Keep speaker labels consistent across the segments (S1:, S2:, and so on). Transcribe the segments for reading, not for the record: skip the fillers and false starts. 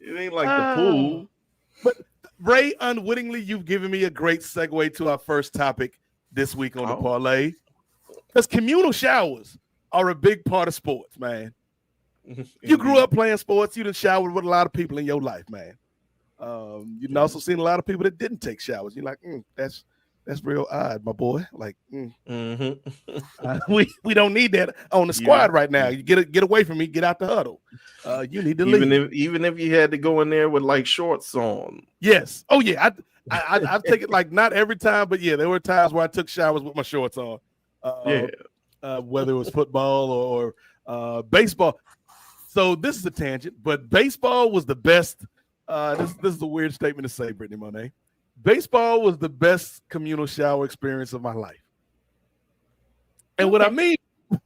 S1: It ain't like the pool.
S2: But Ray, unwittingly, you've given me a great segue to our first topic this week on the parlay. Because communal showers are a big part of sports, man. You grew up playing sports. You done showered with a lot of people in your life, man. You've also seen a lot of people that didn't take showers. You're like, that's real odd, my boy. Like, we don't need that on the squad right now. You get away from me. Get out the huddle. You need to leave.
S1: Even if you had to go in there with like shorts on.
S2: Yes. Oh yeah. I take it like not every time, but yeah, there were times where I took showers with my shorts on. Whether it was football or baseball. So this is a tangent, but baseball was the best. This is a weird statement to say, Britney Monet. Baseball was the best communal shower experience of my life. And what I mean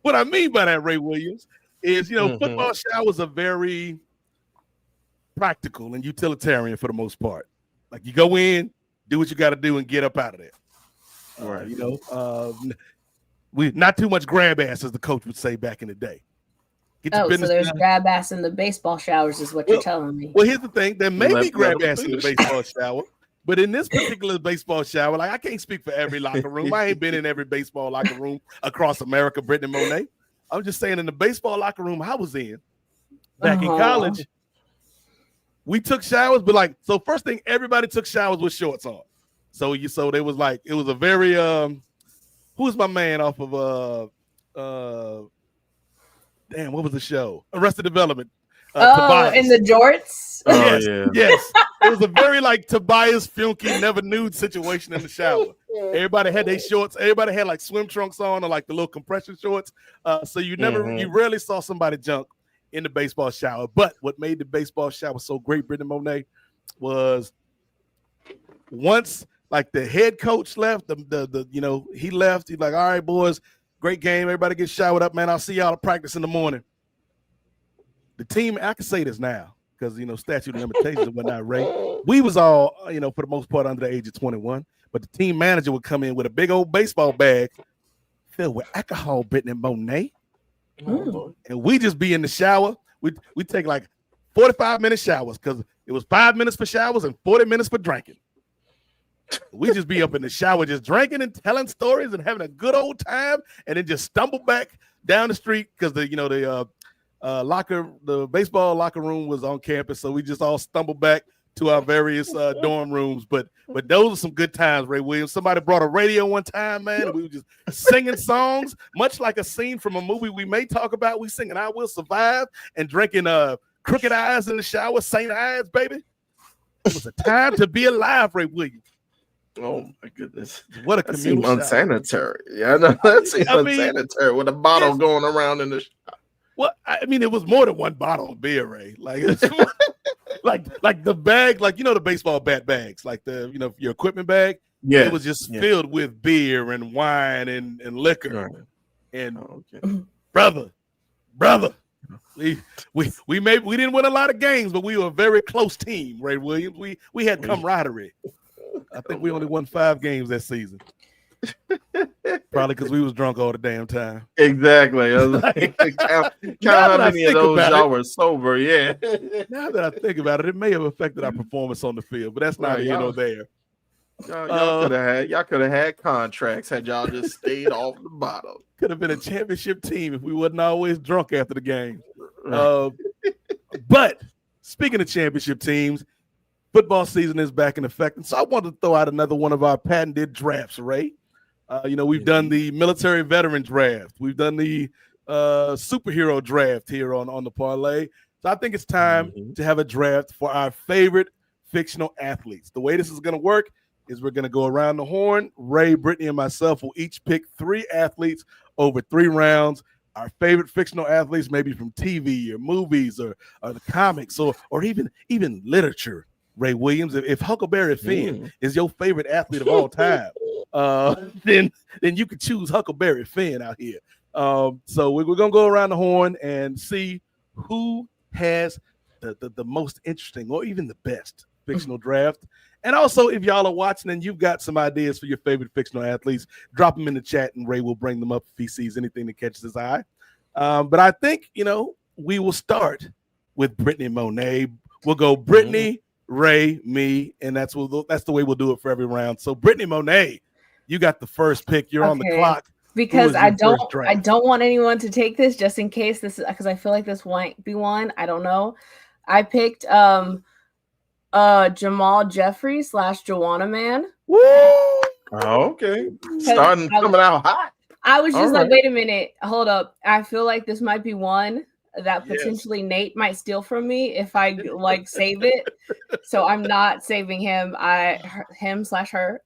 S2: by that, Ray Williams, is football showers are very practical and utilitarian for the most part. Like you go in, do what you got to do, and get up out of there.
S1: Right.
S2: We not too much grab ass, as the coach would say back in the day.
S3: So there's grab ass in the baseball showers, is what you're telling me.
S2: Well, here's the thing: there may be grab ass in the baseball shower, but in this particular baseball shower, like I can't speak for every locker room. I ain't been in every baseball locker room across America, Britney Monet. I'm just saying, in the baseball locker room I was in back in college, we took showers, but first thing, everybody took showers with shorts on. So there was it was a very who's my man off of damn, what was the show? Arrested Development. Tobias.
S3: In the jorts?
S2: Yes. It was a very Tobias Funke, never nude situation in the shower. Everybody had their shorts. Everybody had swim trunks on or the little compression shorts. So you rarely saw somebody junk in the baseball shower. But what made the baseball shower so great, Britney Monet, was once the head coach left, he left. He's like, all right, boys. Great game. Everybody get showered up, man. I'll see y'all at practice in the morning. The team, I can say this now because, statute of limitations and whatnot, Ray. We was all, for the most part under the age of 21. But the team manager would come in with a big old baseball bag filled with alcohol, Britney Monet. And we just be in the shower. We take 45-minute showers because it was 5 minutes for showers and 40 minutes for drinking. We just be up in the shower just drinking and telling stories and having a good old time, and then just stumble back down the street because the baseball locker room was on campus, so we just all stumbled back to our various dorm rooms. But those are some good times, Ray Williams. Somebody brought a radio one time, man, and we were just singing songs, much like a scene from a movie we may talk about. We singing "I Will Survive" and drinking Crooked Eyes in the shower, St. Ides, baby. It was a time to be alive, Ray Williams.
S1: Oh my goodness!
S2: What a communal shower.
S1: Unsanitary. Yeah, I know that seems unsanitary with a bottle going around in the shower.
S2: Well, I mean, it was more than one bottle of beer, Ray. Like the bag, the baseball bat bags, your equipment bag. Yeah, it was just filled with beer and wine and liquor. Right. And brother, we didn't win a lot of games, but we were a very close team, Ray Williams. We had camaraderie. I think we only won 5 games that season. Probably because we was drunk all the damn time.
S1: Exactly. I was count how many of those y'all were sober. Yeah.
S2: Now that I think about it, it may have affected our performance on the field, but that's not here nor there.
S1: Y'all could have had contracts had y'all just stayed off the bottom.
S2: Could have been a championship team if we wasn't always drunk after the game. But speaking of championship teams, football season is back in effect, and so I wanted to throw out another one of our patented drafts, Ray. We've done the military veteran draft. We've done the superhero draft here on the parlay. So I think it's time to have a draft for our favorite fictional athletes. The way this is going to work is we're going to go around the horn. Ray, Brittany, and myself will each pick 3 athletes over 3 rounds. Our favorite fictional athletes, maybe from TV or movies or the comics or even literature. Ray Williams, if Huckleberry Finn is your favorite athlete of all time, then you could choose Huckleberry Finn out here. So we're gonna go around the horn and see who has the most interesting or even the best fictional draft. And also, if y'all are watching and you've got some ideas for your favorite fictional athletes, drop them in the chat and Ray will bring them up if he sees anything that catches his eye. But I think we will start with Britney Monet. We'll go Britney, Ray, me, and that's the way we'll do it for every round. So Britney Monet, you got the first pick. You're on the clock.
S3: Because I don't want anyone to take this just in case this is because I feel like this might be one. I don't know. I picked Jamal Jeffrey / Joanna Man.
S2: Woo!
S1: Oh, okay. Coming out hot.
S3: I was just like, wait a minute, hold up. I feel like this might be one that potentially Nate might steal from me if I like save it. So I'm not saving him. Him / her.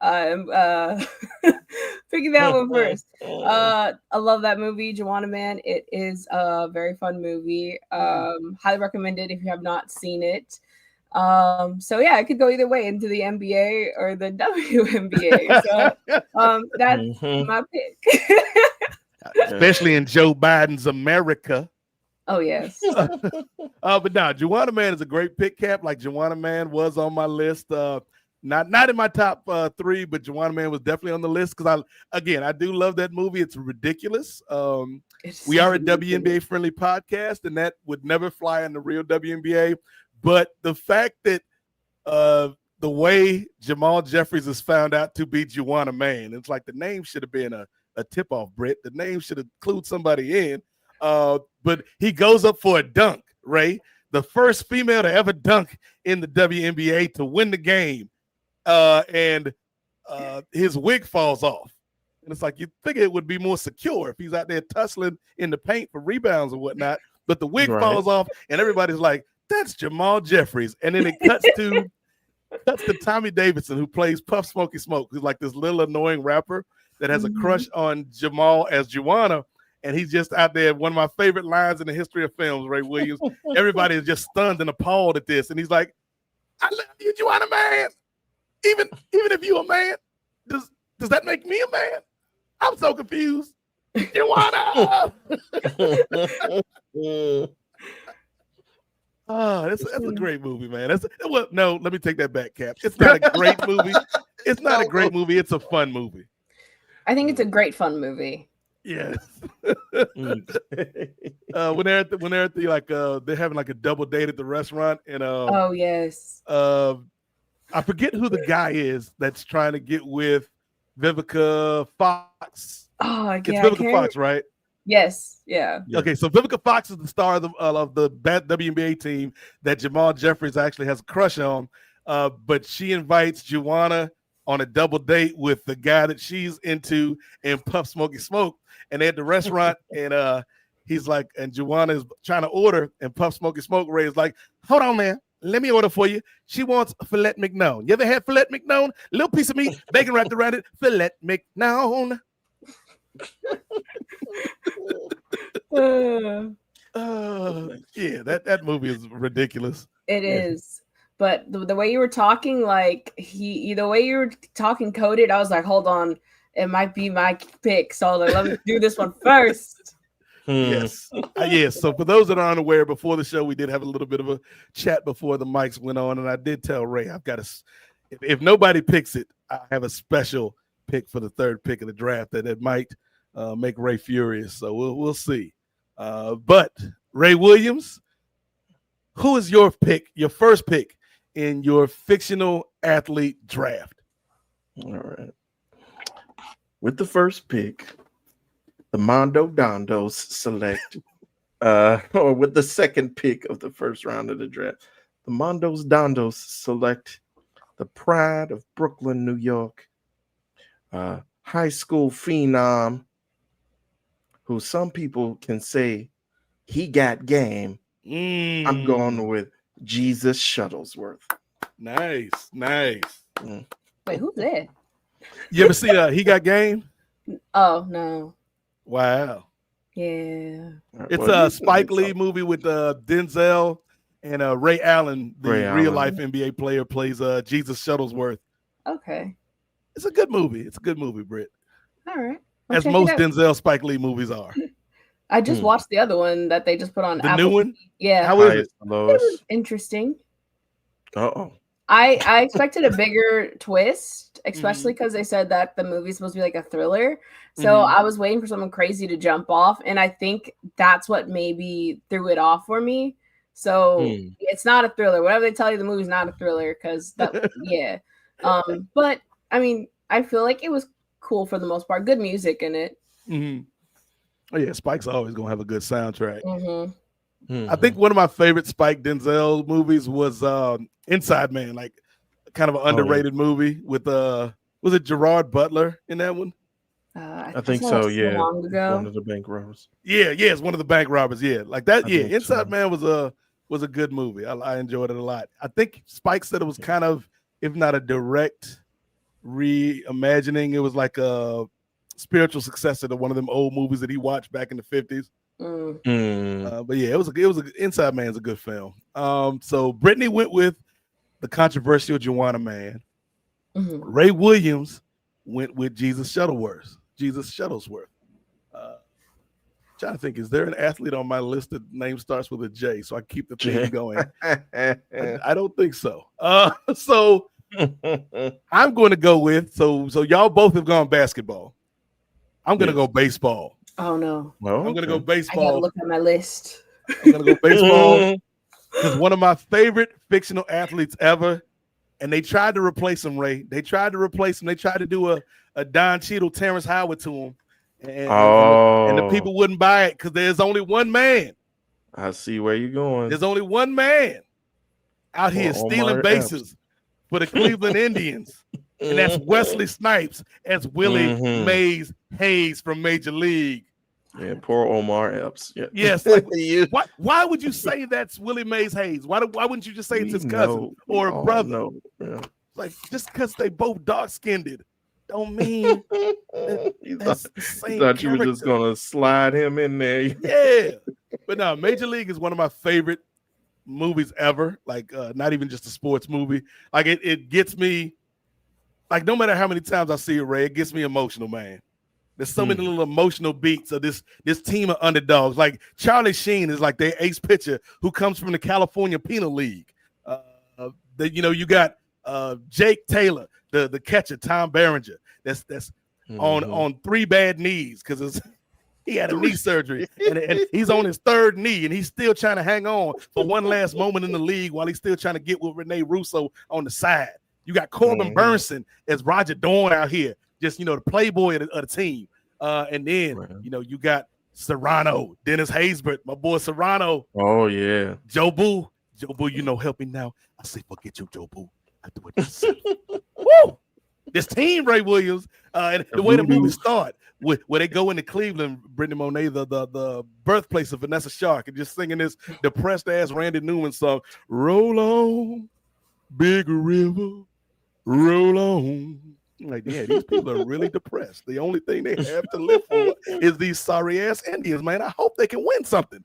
S3: Picking that one first. I love that movie, Joanna Man. It is a very fun movie. Highly recommend it if you have not seen it. So yeah, it could go either way, into the NBA or the WNBA. So that's my pick.
S2: Especially in Joe Biden's America.
S3: Oh yes.
S2: But no, Joanna Man is a great pick, Cap. Like Joanna Man was on my list. Not in my top 3, but Joanna Man was definitely on the list because I do love that movie. It's ridiculous. We are a WNBA friendly podcast, and that would never fly in the real WNBA. But the fact that the way Jamal Jeffries is found out to be Joanna Man, it's like the name should have been a tip-off, Britt. The name should include somebody in. But he goes up for a dunk, Ray. The first female to ever dunk in the WNBA to win the game. And his wig falls off. And it's like you think it would be more secure if he's out there tussling in the paint for rebounds or whatnot. But the wig falls off, and everybody's like, that's Jamal Jeffries. And then it cuts to Tommy Davidson, who plays Puff Smoky Smoke, who's like this little annoying rapper that has a crush on Jamal as Joanna. And he's just out there. One of my favorite lines in the history of films, Ray Williams. Everybody is just stunned and appalled at this. And he's like, I love you, Joanna Man. Even if you're a man, does that make me a man? I'm so confused. Joanna. Oh, that's a great movie, man. No, let me take that back, Cap. It's not a great movie. It's not a great movie. It's a fun movie.
S3: I think it's a great fun movie.
S2: Yes. When they're at the like they're having like a double date at the restaurant, and
S3: oh yes.
S2: I forget who the guy is that's trying to get with Vivica Fox.
S3: Oh,
S2: it's Vivica Fox, right?
S3: Yes, yeah.
S2: Okay, so Vivica Fox is the star of the bad WNBA team that Jamal Jeffries actually has a crush on. But she invites Joanna on a double date with the guy that she's into and Puff Smoky Smoke. And they're at the restaurant, and he's like, and Joanna is trying to order, and Puff Smoky Smoke Ray is like, hold on, man. Let me order for you. She wants filet mignon. You ever had filet mignon? Little piece of meat, bacon wrapped around it. Filet mignon. Yeah, that movie is ridiculous.
S3: It is. But the way you were talking, like the way you were talking coded, I was like, hold on, it might be my pick. So let me do this one first.
S2: Yes. Yes. So for those that are unaware, before the show, we did have a little bit of a chat before the mics went on, and I did tell Ray I've got if nobody picks it, I have a special pick for the third pick of the draft that it might make Ray furious. So we'll see. But Ray Williams, who is your pick, your first pick in your fictional athlete draft?
S1: All right. With the first pick, the Mondo Dondos select, or with the second pick of the first round of the draft, the Mondos Dondos select the pride of Brooklyn, New York, high school phenom, who some people can say he got game. I'm going with Jesus Shuttlesworth.
S2: Nice.
S3: Wait, who's that?
S2: You ever see He Got Game?
S3: Oh no.
S2: Wow.
S3: Yeah.
S2: It's a Spike Lee movie with Denzel and Ray Allen, the real life NBA player, plays Jesus Shuttlesworth.
S3: Okay.
S2: It's a good movie. It's a good movie, Britt.
S3: All right.
S2: As most Denzel Spike Lee movies are.
S3: I just watched the other one that they just put on
S2: the
S3: Apple.
S2: New one?
S3: Yeah.
S2: How is it?
S3: It was interesting.
S1: Uh-oh.
S3: I expected a bigger twist, especially because they said that the movie's supposed to be like a thriller. So I was waiting for someone crazy to jump off, and I think that's what maybe threw it off for me. So
S1: Mm.
S3: it's not a thriller. Whatever they tell you, the movie's not a thriller because that, yeah. But I mean, I feel like it was cool for the most part. Good music in it.
S2: Mm-hmm. Oh yeah, Spike's always gonna have a good soundtrack.
S3: Mm-hmm.
S2: I think one of my favorite Spike Denzel movies was Inside Man, like kind of an underrated movie with was it Gerard Butler in that one?
S1: I think so. Yeah,
S3: long
S1: it's
S3: ago.
S1: one of the bank robbers.
S2: Yeah, it's one of the bank robbers. Yeah, like that.
S1: I
S2: Yeah,
S1: think
S2: Inside
S1: so.
S2: Man was a good movie. I enjoyed it a lot. I think Spike said it was kind of, if not a direct reimagining, it was like a spiritual successor to one of them old movies that he watched back in the 50s. But yeah, it was Inside Man's a good film. So Britney went with the controversial Juwanna Man.
S3: Mm-hmm.
S2: Ray Williams went with Jesus Shuttlesworth. Trying to think, is there an athlete on my list that name starts with a J so I keep the theme going? I don't think so. So I'm going to go with so y'all both have gone basketball. I'm going to go baseball.
S3: Oh no!
S1: Well,
S2: I'm going to go
S3: I
S2: baseball.
S3: gotta look at my list.
S2: I'm going to go baseball because one of my favorite fictional athletes ever, and they tried to replace him, Ray. They tried to replace him. They tried to do a Don Cheadle, Terrence Howard to him. And the people wouldn't buy it because there's only one man.
S1: I see where you're going.
S2: There's only one man out here stealing bases for the Cleveland Indians, and that's Wesley Snipes as Willie Mays Hayes from Major League.
S1: Yeah, poor Omar Epps. Yeah.
S2: Yes, like why would you say that's Willie Mays Hayes? Why wouldn't you just say it's his cousin or a brother?
S1: No. Yeah.
S2: Like just because they both dark-skinned don't mean that's the same.
S1: You thought you were just gonna slide him in there.
S2: Yeah, but no, Major League is one of my favorite movies ever. Like not even just a sports movie. Like it gets me. Like no matter how many times I see it, Ray, it gets me emotional, man. There's so many little emotional beats of this team of underdogs. Like Charlie Sheen is like their ace pitcher who comes from the California Penal League. You got Jake Taylor, the catcher, Tom Berenger. That's on 3 bad knees because he had a knee surgery and he's on his 3rd knee and he's still trying to hang on for one last moment in the league while he's still trying to get with Rene Russo on the side. You got Corbin Burnson as Roger Dorn out here, just the playboy of the team. And then you got Serrano, Dennis Haysbert, my boy Serrano.
S1: Oh yeah,
S2: Joe Boo, help me now. I say forget you, Joe Boo. I do it myself. Woo! This team, Ray Williams, and the way the movie start, where they go into Cleveland, Brittany Monet, the birthplace of Vanessa Shark, and just singing this depressed ass Randy Newman song, "Roll on, big river, roll on." I'm like, yeah, these people are really depressed. The only thing they have to live for is these sorry ass Indians, man. I hope they can win something.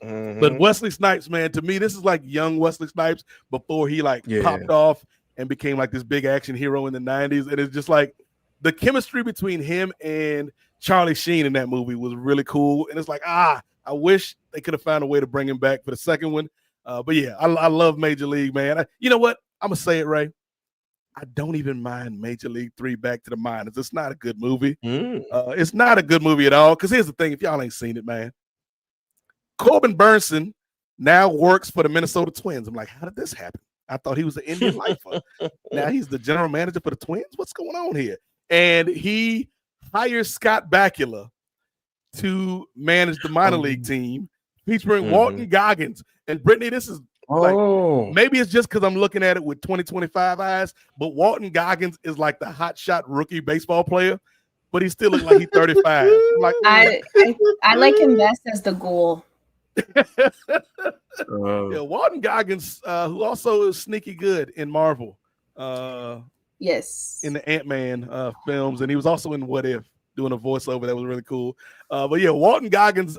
S2: But Wesley Snipes, man, to me, this is like young Wesley Snipes before he popped off and became like this big action hero in the 90s. And it's just like the chemistry between him and Charlie Sheen in that movie was really cool. And it's like, I wish they could have found a way to bring him back for the second one. But yeah, I love Major League, man. You know what? I'm going to say it, Ray. I don't even mind Major League 3 Back to the Minors. It's not a good movie. It's not a good movie at all. Because here's the thing. If y'all ain't seen it, man. Corbin Burnson now works for the Minnesota Twins. I'm like, how did this happen? I thought he was an Indian lifer. Now he's the general manager for the Twins. What's going on here? And he hires Scott Bakula to manage the minor league team, featuring Walton Goggins. And Brittany, this is maybe it's just because I'm looking at it with 2025 eyes, but Walton Goggins is like the hot shot rookie baseball player, but he still looks like he's 35. Like,
S3: I like him best as the ghoul.
S2: Walton Goggins, who also is sneaky good in Marvel.
S3: Yes.
S2: In the Ant-Man films, and he was also in What If, doing a voiceover that was really cool. But yeah, Walton Goggins,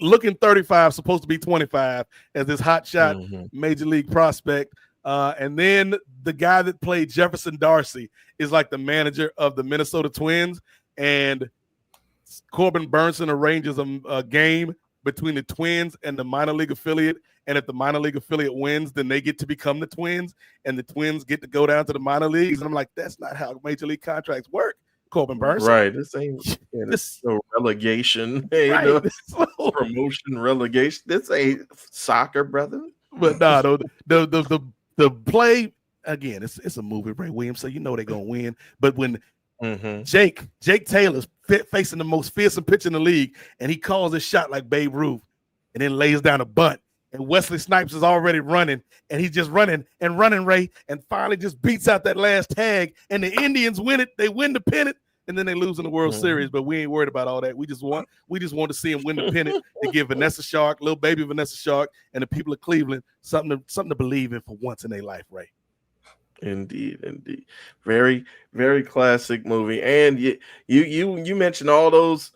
S2: looking 35, supposed to be 25, as this hot shot major league prospect. And then the guy that played Jefferson Darcy is like the manager of the Minnesota Twins. And Corbin Burnson arranges a game between the Twins and the minor league affiliate. And if the minor league affiliate wins, then they get to become the Twins, and the Twins get to go down to the minor leagues. And I'm like, that's not how major league contracts work. Corbin Burns.
S1: Right. This ain't
S2: This
S1: no relegation. Hey,
S2: right.
S1: no
S2: So-
S1: promotion relegation. This ain't soccer, brother.
S2: but no, the play again. It's a movie, Ray Williams, so you know they're gonna win. But when Jake Taylor's facing the most fearsome pitcher in the league, and he calls his shot like Babe Ruth, and then lays down a bunt, and Wesley Snipes is already running, and he's just running, Ray, and finally just beats out that last tag, and the Indians win it. They win the pennant, and then they lose in the World Series. But we ain't worried about all that. We just want to see him win the pennant to give Vanessa Shark, little baby Vanessa Shark, and the people of Cleveland something to believe in for once in their life, Ray.
S1: Indeed. Very, very classic movie. And you mentioned all those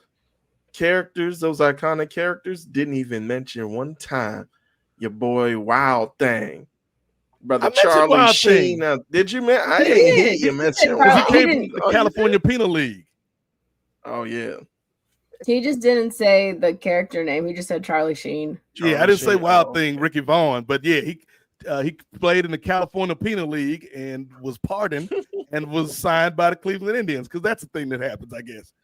S1: characters, those iconic characters. Didn't even mention one time your boy Wild Thing, brother Charlie Sheen. Now, did you mention? I didn't hear you mention.
S2: He came from the California Penal League.
S1: Oh yeah.
S3: He just didn't say the character name. He just said Charlie Sheen.
S2: I didn't say Wild Thing, Ricky Vaughn, but yeah, he played in the California Penal League and was pardoned and was signed by the Cleveland Indians because that's the thing that happens, I guess.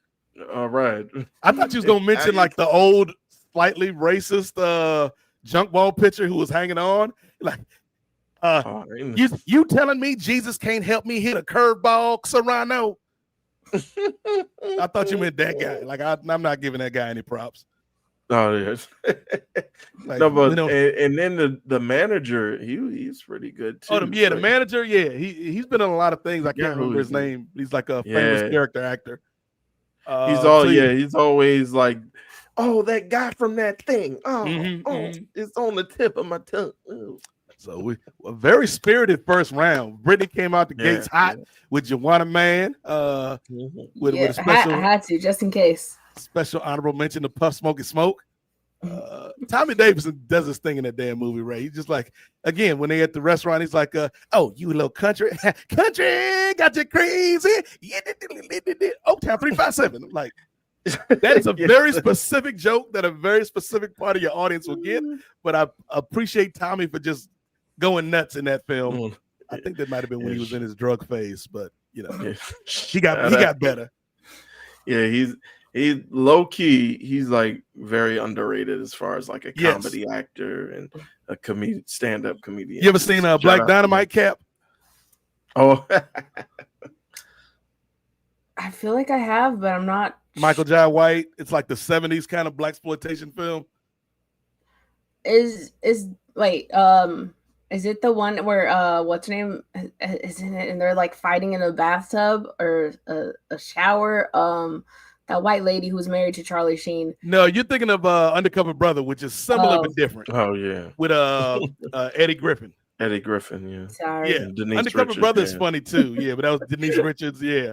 S1: All right.
S2: I thought you was gonna mention like the old, slightly racist junk ball pitcher who was hanging on. Like, you telling me Jesus can't help me hit a curveball, Serrano? I thought you meant that guy. Like, I'm not giving that guy any props.
S1: Oh yes.
S2: Like,
S1: no, but and then the manager, he's pretty good too.
S2: The manager, he's been in a lot of things. I can't remember his name. He's like a famous character actor.
S1: He's always like, oh, that guy from that thing. It's on the tip of my tongue. Ooh.
S2: So a very spirited first round. Britney came out the gates hot with Joanna Man. With a special,
S3: I had to just in case.
S2: Special honorable mention to Puff Smoke and Smoke. Tommy Davidson does this thing in that damn movie, Ray. He's just like, again, when they at the restaurant, he's like, oh, you little country, got you crazy. Oaktown 357. I'm like, that is a very specific joke that a very specific part of your audience will get. But I appreciate Tommy for just going nuts in that film. I think that might have been when he was in his drug phase, but he got better.
S1: Yeah, he's low key. He's like very underrated as far as like a comedy actor and a stand-up comedian.
S2: You ever seen Black Dynamite, Cap?
S1: Oh,
S3: I feel like I have, but I'm not.
S2: Michael Jai White. It's like the 70s kind of blaxploitation film.
S3: Is it the one where what's her name is in it and they're like fighting in a bathtub or a shower? That white lady who was married to Charlie Sheen.
S2: No, you're thinking of Undercover Brother, which is similar but different.
S1: Oh yeah,
S2: with Eddie Griffin.
S1: Eddie Griffin, yeah.
S3: Sorry.
S2: Yeah, Undercover Brother is funny too. Yeah, but that was Denise Richards. Yeah.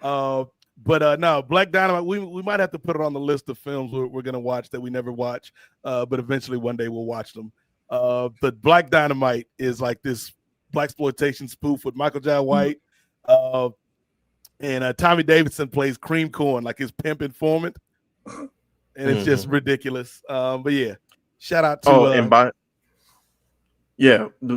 S2: But no, Black Dynamite. We might have to put it on the list of films we're gonna watch that we never watch. But eventually one day we'll watch them. But Black Dynamite is like this blaxploitation spoof with Michael Jai White. And Tommy Davidson plays Cream Corn, like his pimp informant. And it's just ridiculous. But yeah, shout out to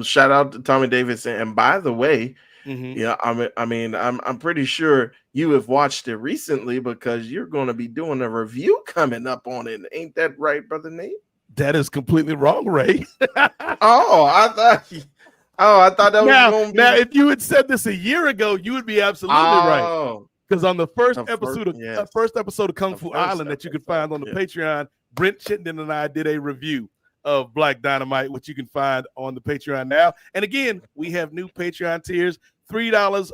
S1: shout out to Tommy Davidson. And by the way, I'm pretty sure you have watched it recently because you're going to be doing a review coming up on it. Ain't that right, Brother Nate?
S2: That is completely wrong, Ray.
S1: I thought that was going to be.
S2: Now, if you had said this a year ago, you would be absolutely right. Because on the first episode of Kung Fu Island that you can find on the Patreon, Brent Chittenden and I did a review of Black Dynamite, which you can find on the Patreon now. And again, we have new Patreon tiers: $3, $5,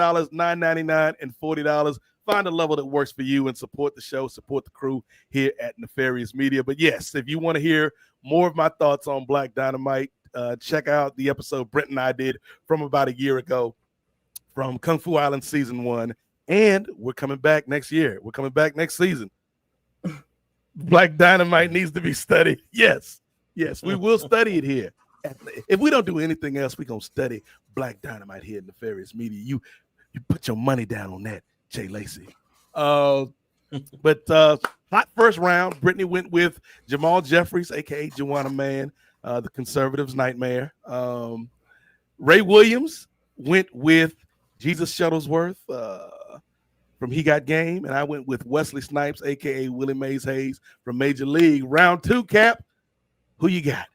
S2: $9.99, and $40. Find a level that works for you and support the show, support the crew here at Nefarious Media. But yes, if you want to hear more of my thoughts on Black Dynamite, check out the episode Brent and I did from about a year ago from Kung Fu Island Season 1. And we're coming back next year. We're coming back next season. Black Dynamite needs to be studied. Yes, we will study it here. If we don't do anything else, we're going to study Black Dynamite here at Nefarious Media. You put your money down on that, Jay Lacey. But hot first round, Britney went with Jamal Jeffries, a.k.a. Joanna Man, the conservatives' nightmare. Ray Williams went with Jesus Shuttlesworth, from He Got Game, and I went with Wesley Snipes, aka Willie Mays Hayes from Major League. Round 2, Cap. Who you got?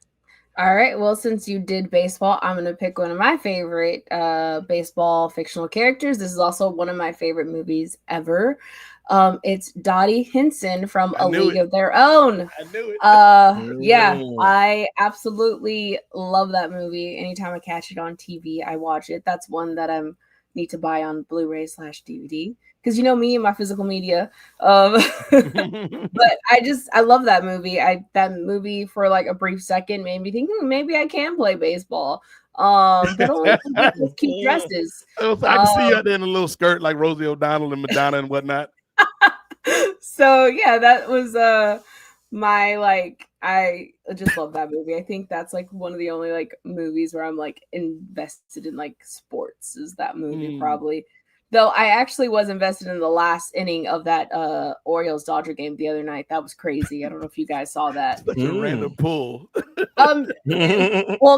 S3: All right. Well, since you did baseball, I'm going to pick one of my favorite baseball fictional characters. This is also one of my favorite movies ever. It's Dottie Hinson from A League of Their Own.
S2: I knew it.
S3: Yeah, I absolutely love that movie. Anytime I catch it on TV, I watch it. That's one that I need to buy on Blu-ray/DVD. Because you know me and my physical media. But I love that movie. That movie for like a brief second made me think maybe I can play baseball. But only with cute dresses.
S2: I can see you out there in a little skirt like Rosie O'Donnell and Madonna and whatnot.
S3: So yeah, that was I just love that movie. I think that's like one of the only like movies where I'm like invested in like sports is that movie probably. Though I actually was invested in the last inning of that Orioles Dodger game the other night. That was crazy. I don't know if you guys saw that.
S2: Such a random pull.
S3: Well,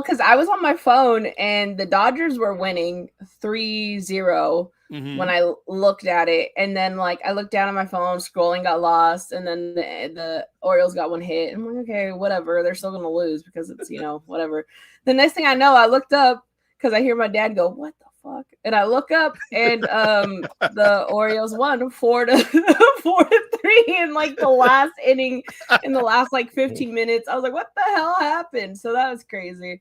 S3: because I was on my phone and the Dodgers were winning 3-0 when I looked at it. And then like I looked down at my phone, scrolling, got lost, and then the Orioles got one hit. I'm like, okay, whatever. They're still gonna lose because it's, whatever. The next thing I know, I looked up because I hear my dad go, "What the fuck?" And I look up and the Orioles won 4-3 in like the last inning, in the last like 15 minutes. I was like, what the hell happened? So that was crazy.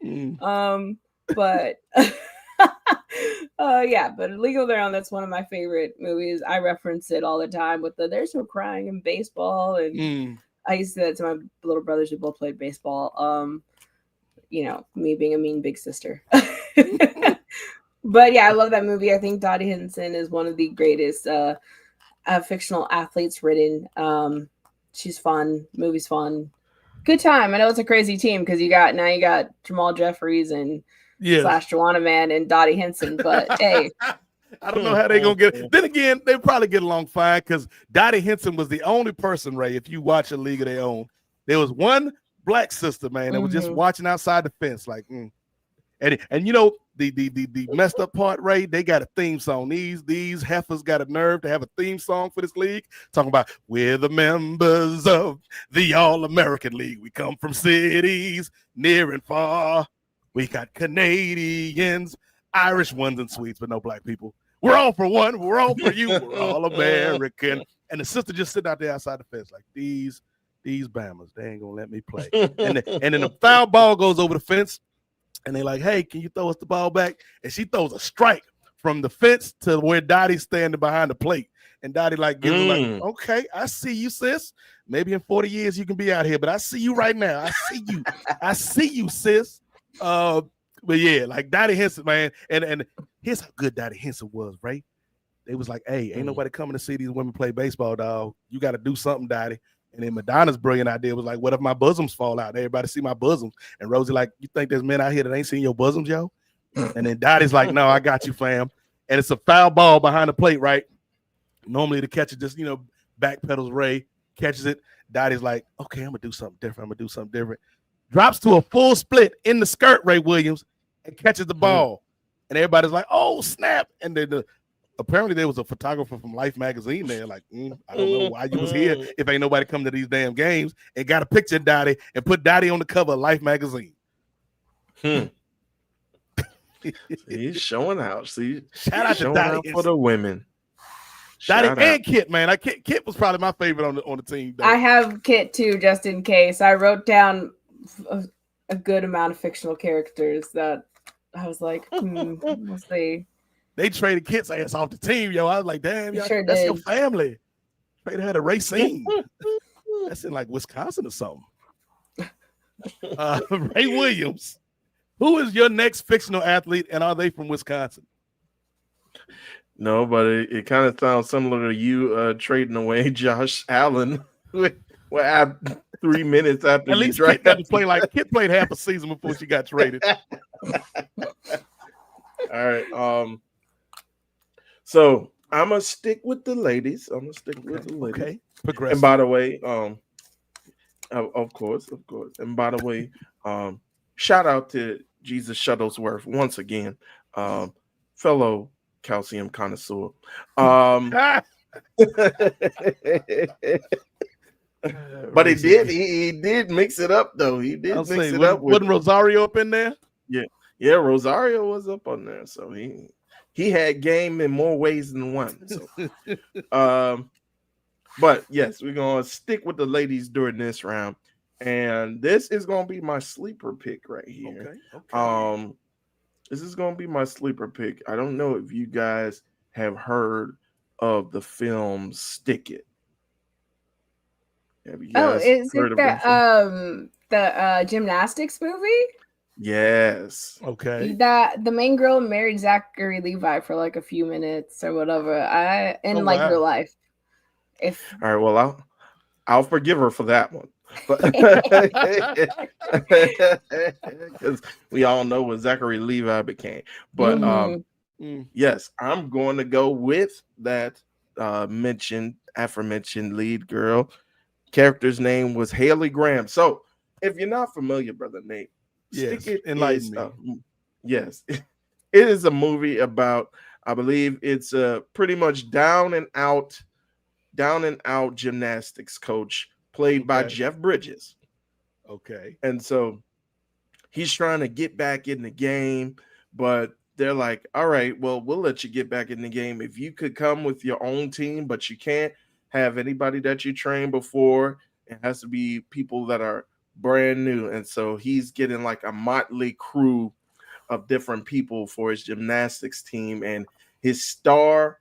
S3: But but League of Their Own, that's one of my favorite movies. I reference it all the time with there's no crying in baseball. And I used to do that to my little brothers who both played baseball. Me being a mean big sister. But yeah, I love that movie. I think Dottie Hinson is one of the greatest fictional athletes written. She's fun. Movie's fun. Good time. I know it's a crazy team because you got Jamal Jeffries and slash Joanna Man and Dottie Hinson. But hey,
S2: I don't know how they're gonna get it. Then again, they probably get along fine because Dottie Hinson was the only person, Ray. If you watch A League of Their Own, there was one black sister, man, that was just watching outside the fence, like. And the messed up part, Ray, they got a theme song. These heifers got a nerve to have a theme song for this league, talking about we're the members of the All-American League. We come from cities near and far. We got Canadians, Irish ones, and Swedes, but no black people. We're all for one. We're all for you. We're all American. And the sister just sitting out there outside the fence like, these Bammers, they ain't gonna let me play. And then the foul ball goes over the fence. And they like, hey, can you throw us the ball back? And she throws a strike from the fence to where Dottie's standing behind the plate. And Dottie like gives her like, okay, I see you, sis. Maybe in 40 years you can be out here, but I see you right now. I see you. I see you, sis. But yeah, like Dottie Hinson, man. And here's how good Dottie Hinson was, right? They was like, hey, ain't nobody coming to see these women play baseball, dog. You got to do something, Dottie. And then Madonna's brilliant idea was like, what if my bosoms fall out? Everybody see my bosoms. And Rosie like, you think there's men out here that ain't seen your bosoms, yo? And then Dottie's like, no, I got you, fam. And it's a foul ball behind the plate, right? Normally the catcher just, backpedals Ray, catches it. Dottie's like, okay, I'm going to do something different. Drops to a full split in the skirt, Ray Williams, and catches the ball. And everybody's like, oh, snap. And then apparently there was a photographer from Life magazine there, like, I don't know why you was here if ain't nobody come to these damn games, and got a picture of Dottie and put Dottie on the cover of Life magazine.
S1: He's showing out. See,
S2: shout out to Dottie
S1: for the women.
S2: Dottie and Kit, man. Kit was probably my favorite on the team. Though.
S3: I have Kit too, just in case. I wrote down a good amount of fictional characters that I was like, we'll see.
S2: They traded Kit's ass off the team, yo. I was like, damn, yo,
S3: sure
S2: that's
S3: did.
S2: your family. Traded her to Racine. That's in like Wisconsin or something. Ray Williams. Who is your next fictional athlete, and are they from Wisconsin?
S1: No, but it kind of sounds similar to you trading away Josh Allen. 3 minutes after
S2: at least Kit got to play like Kit played half a season before she got traded.
S1: All right. So I'm gonna stick with the ladies. Okay.
S2: Progressive.
S1: And by the way, of course. And by the way, shout out to Jesus Shuttlesworth once again, fellow calcium connoisseur. But he
S2: Racist.
S1: did. He did mix it up though. He
S2: I'll
S1: did
S2: say,
S1: mix it up with.
S2: wasn't Rosario up in there?
S1: Yeah. Rosario was up on there, so he had game in more ways than one. So, but yes, we're gonna stick with the ladies during this round, and this is gonna be my sleeper pick right here.
S2: Okay.
S1: This is gonna be my sleeper pick. I don't know if you guys have heard of the film Stick It. Have you
S3: Oh,
S1: guys
S3: is
S1: heard
S3: it
S1: of that film?
S3: the gymnastics movie?
S1: Yes.
S2: Okay.
S3: That the main girl married Zachary Levi for like a few minutes or whatever. In like real
S2: Wow.
S3: life. If
S1: All right. Well, I'll forgive her for that one, but because we all know what Zachary Levi became. But yes, I'm going to go with that aforementioned lead girl. Character's name was Haley Graham. So if you're not familiar, brother Nate,
S2: Yes.
S1: Stick It
S2: Enlighten
S1: is
S2: me.
S1: yes, it is a movie about, I believe it's pretty much down and out gymnastics coach played by
S2: Okay.
S1: Jeff Bridges.
S2: Okay.
S1: And so he's trying to get back in the game, but they're like, all right, well, we'll let you get back in the game if you could come with your own team, but you can't have anybody that you trained before. It has to be people that are brand new. And so he's getting like a motley crew of different people for his gymnastics team. And his star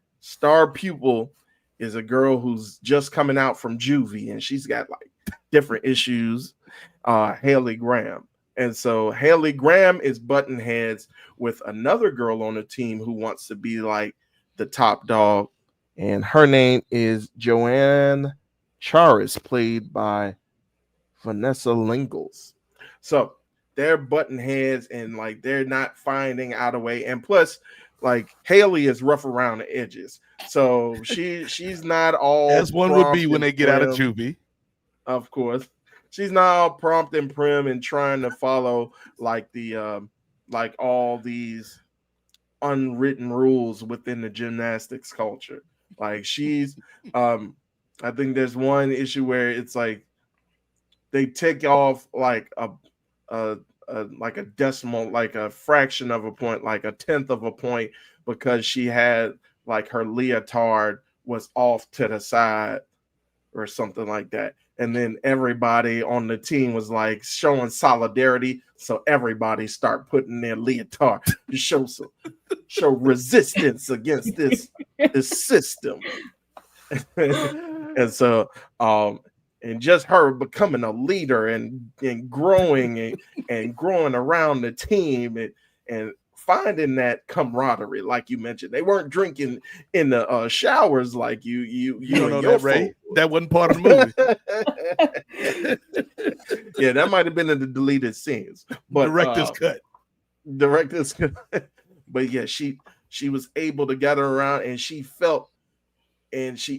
S1: pupil is a girl who's just coming out from juvie, and she's got like different issues, Haley Graham. And so Haley Graham is button heads with another girl on the team who wants to be like the top dog. And her name is Joanne Charis, played by Vanessa Lingles. So they're button heads and like they're not finding out a way. And plus, like Haley is rough around the edges. So she's not all
S2: as one would be when
S1: prompt
S2: they
S1: and
S2: get out of
S1: prim,
S2: juvie.
S1: of course. She's not all prompt and prim and trying to follow like the like all these unwritten rules within the gymnastics culture. Like she's I think there's one issue where it's like they take off like like a decimal, like a fraction of a point, like a tenth of a point, because she had like her leotard was off to the side or something like that. And then everybody on the team was like showing solidarity, so everybody start putting their leotard to show resistance against this system. And so and just her becoming a leader and growing and growing around the team and finding that camaraderie, like you mentioned. They weren't drinking in the showers like you
S2: don't know
S1: and your
S2: that, Ray.
S1: folk.
S2: That wasn't part of the
S1: movie. Yeah, that might have been in the deleted scenes, but
S2: director's cut.
S1: But yeah, she was able to gather around, and she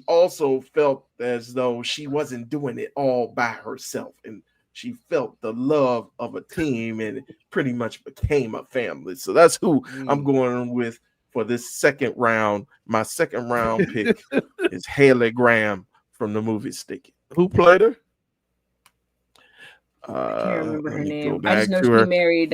S1: also felt as though she wasn't doing it all by herself, and she felt the love of a team and pretty much became a family. So that's who I'm going with for this second round. My second round pick is Haley Graham from the movie Stick It.
S2: Who played her?
S3: I can't remember her name.
S1: I
S3: just know she married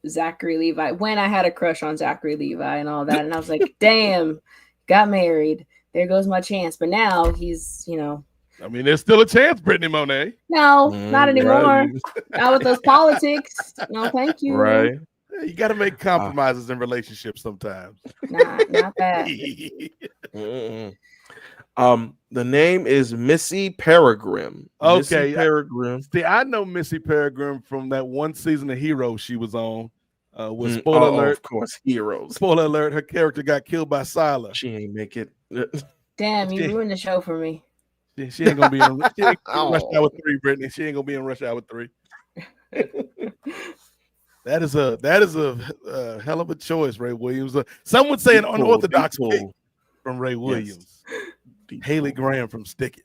S3: Zachary Levi when I had a crush on Zachary Levi and all that. And I was like, damn, got married. There goes my chance. But now he's,
S2: I mean, there's still a chance, Brittany Monet.
S3: No, not anymore. Right. Not with those politics. No, thank you.
S1: Right.
S2: You got to make compromises in relationships sometimes.
S3: Not that.
S1: The name is Missy Peregrine.
S2: Okay.
S1: Missy Peregrine.
S2: See, I know Missy Peregrine from that one season of Heroes she was on. With spoiler alert.
S1: Of course, Heroes.
S2: Spoiler alert, her character got killed by Sila.
S1: She ain't make it.
S3: Damn, you ruined the show for me.
S2: She ain't gonna be in Rush Hour 3, Brittany. She ain't gonna be in Rush Hour 3. That is a hell of a choice, Ray Williams. Some would say an unorthodox pick from Ray Williams. Yes. Haley Graham from Stick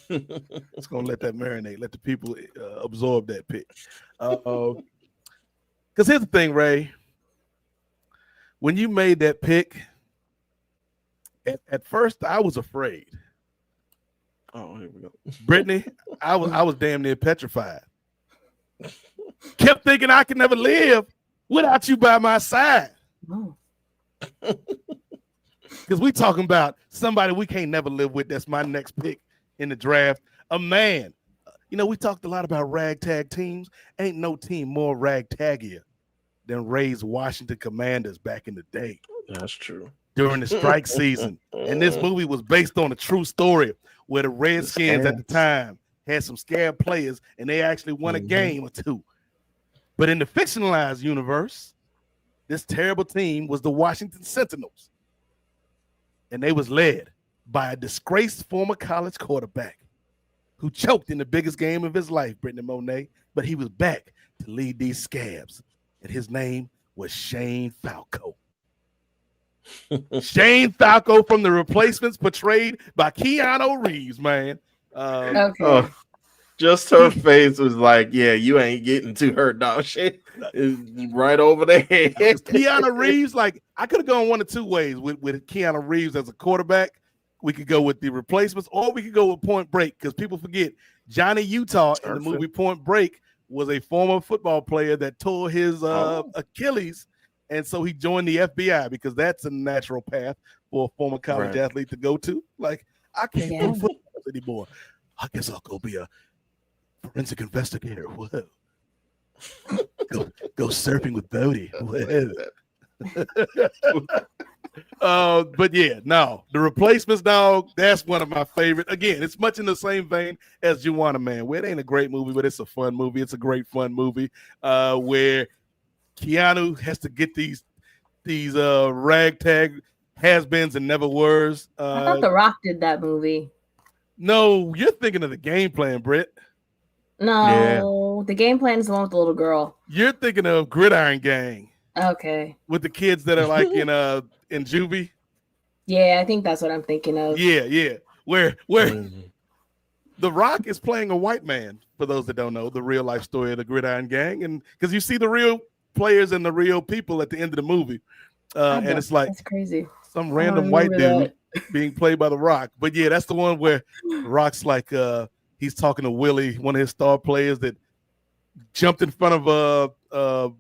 S2: It. It's gonna let that marinate. Let the people absorb that pick. Because here's the thing, Ray. When you made that pick, At first, I was afraid.
S1: Oh, here we go.
S2: Britney, I was damn near petrified. Kept thinking I could never live without you by my side.
S3: Oh.
S2: Because we talking about somebody we can't never live with. That's my next pick in the draft. A man. You know, we talked a lot about ragtag teams. Ain't no team more ragtaggier than Ray's Washington Commanders back in the day.
S1: That's true.
S2: During the strike season. And this movie was based on a true story where the Redskins at the time had some scared players and they actually won a game or two. But in the fictionalized universe, this terrible team was the Washington Sentinels. And they was led by a disgraced former college quarterback who choked in the biggest game of his life, Brittany Monet, but he was back to lead these scabs. And his name was Shane Falco. Shane Falco from The Replacements, portrayed by Keanu Reeves, man.
S3: Okay.
S1: Just her face was like, yeah, you ain't getting to her, dog. Shit is right over there.
S2: Keanu Reeves, like, I could have gone one of two ways with Keanu Reeves as a quarterback. We could go with The Replacements, or we could go with Point Break, because people forget Johnny Utah in the movie Point Break was a former football player that tore his Achilles, and so he joined the FBI because that's a natural path for a former college athlete to go to. Like, I can't do football anymore. I guess I'll go be a forensic investigator. Whoa. Go surfing with Bodie. But yeah, no, The Replacements, dog, that's one of my favorite. Again, it's much in the same vein as Juwanna Mann, where it ain't a great movie, but it's a fun movie. It's a great fun movie where Keanu has to get these ragtag has-beens and never-weres.
S3: I thought The Rock did that movie.
S2: No, you're thinking of The Game Plan, Britt.
S3: No, The Game Plan is the one with the little girl.
S2: You're thinking of Gridiron Gang.
S3: Okay.
S2: With the kids that are like in juvie.
S3: Yeah, I think that's what I'm thinking of.
S2: Yeah. Where The Rock is playing a white man, for those that don't know, the real life story of the Gridiron Gang. And because you see the real players and the real people at the end of the movie. And it's like
S3: that's crazy.
S2: Some random white dude being played by The Rock. But yeah, that's the one where The Rock's like he's talking to Willie, one of his star players that jumped in front of a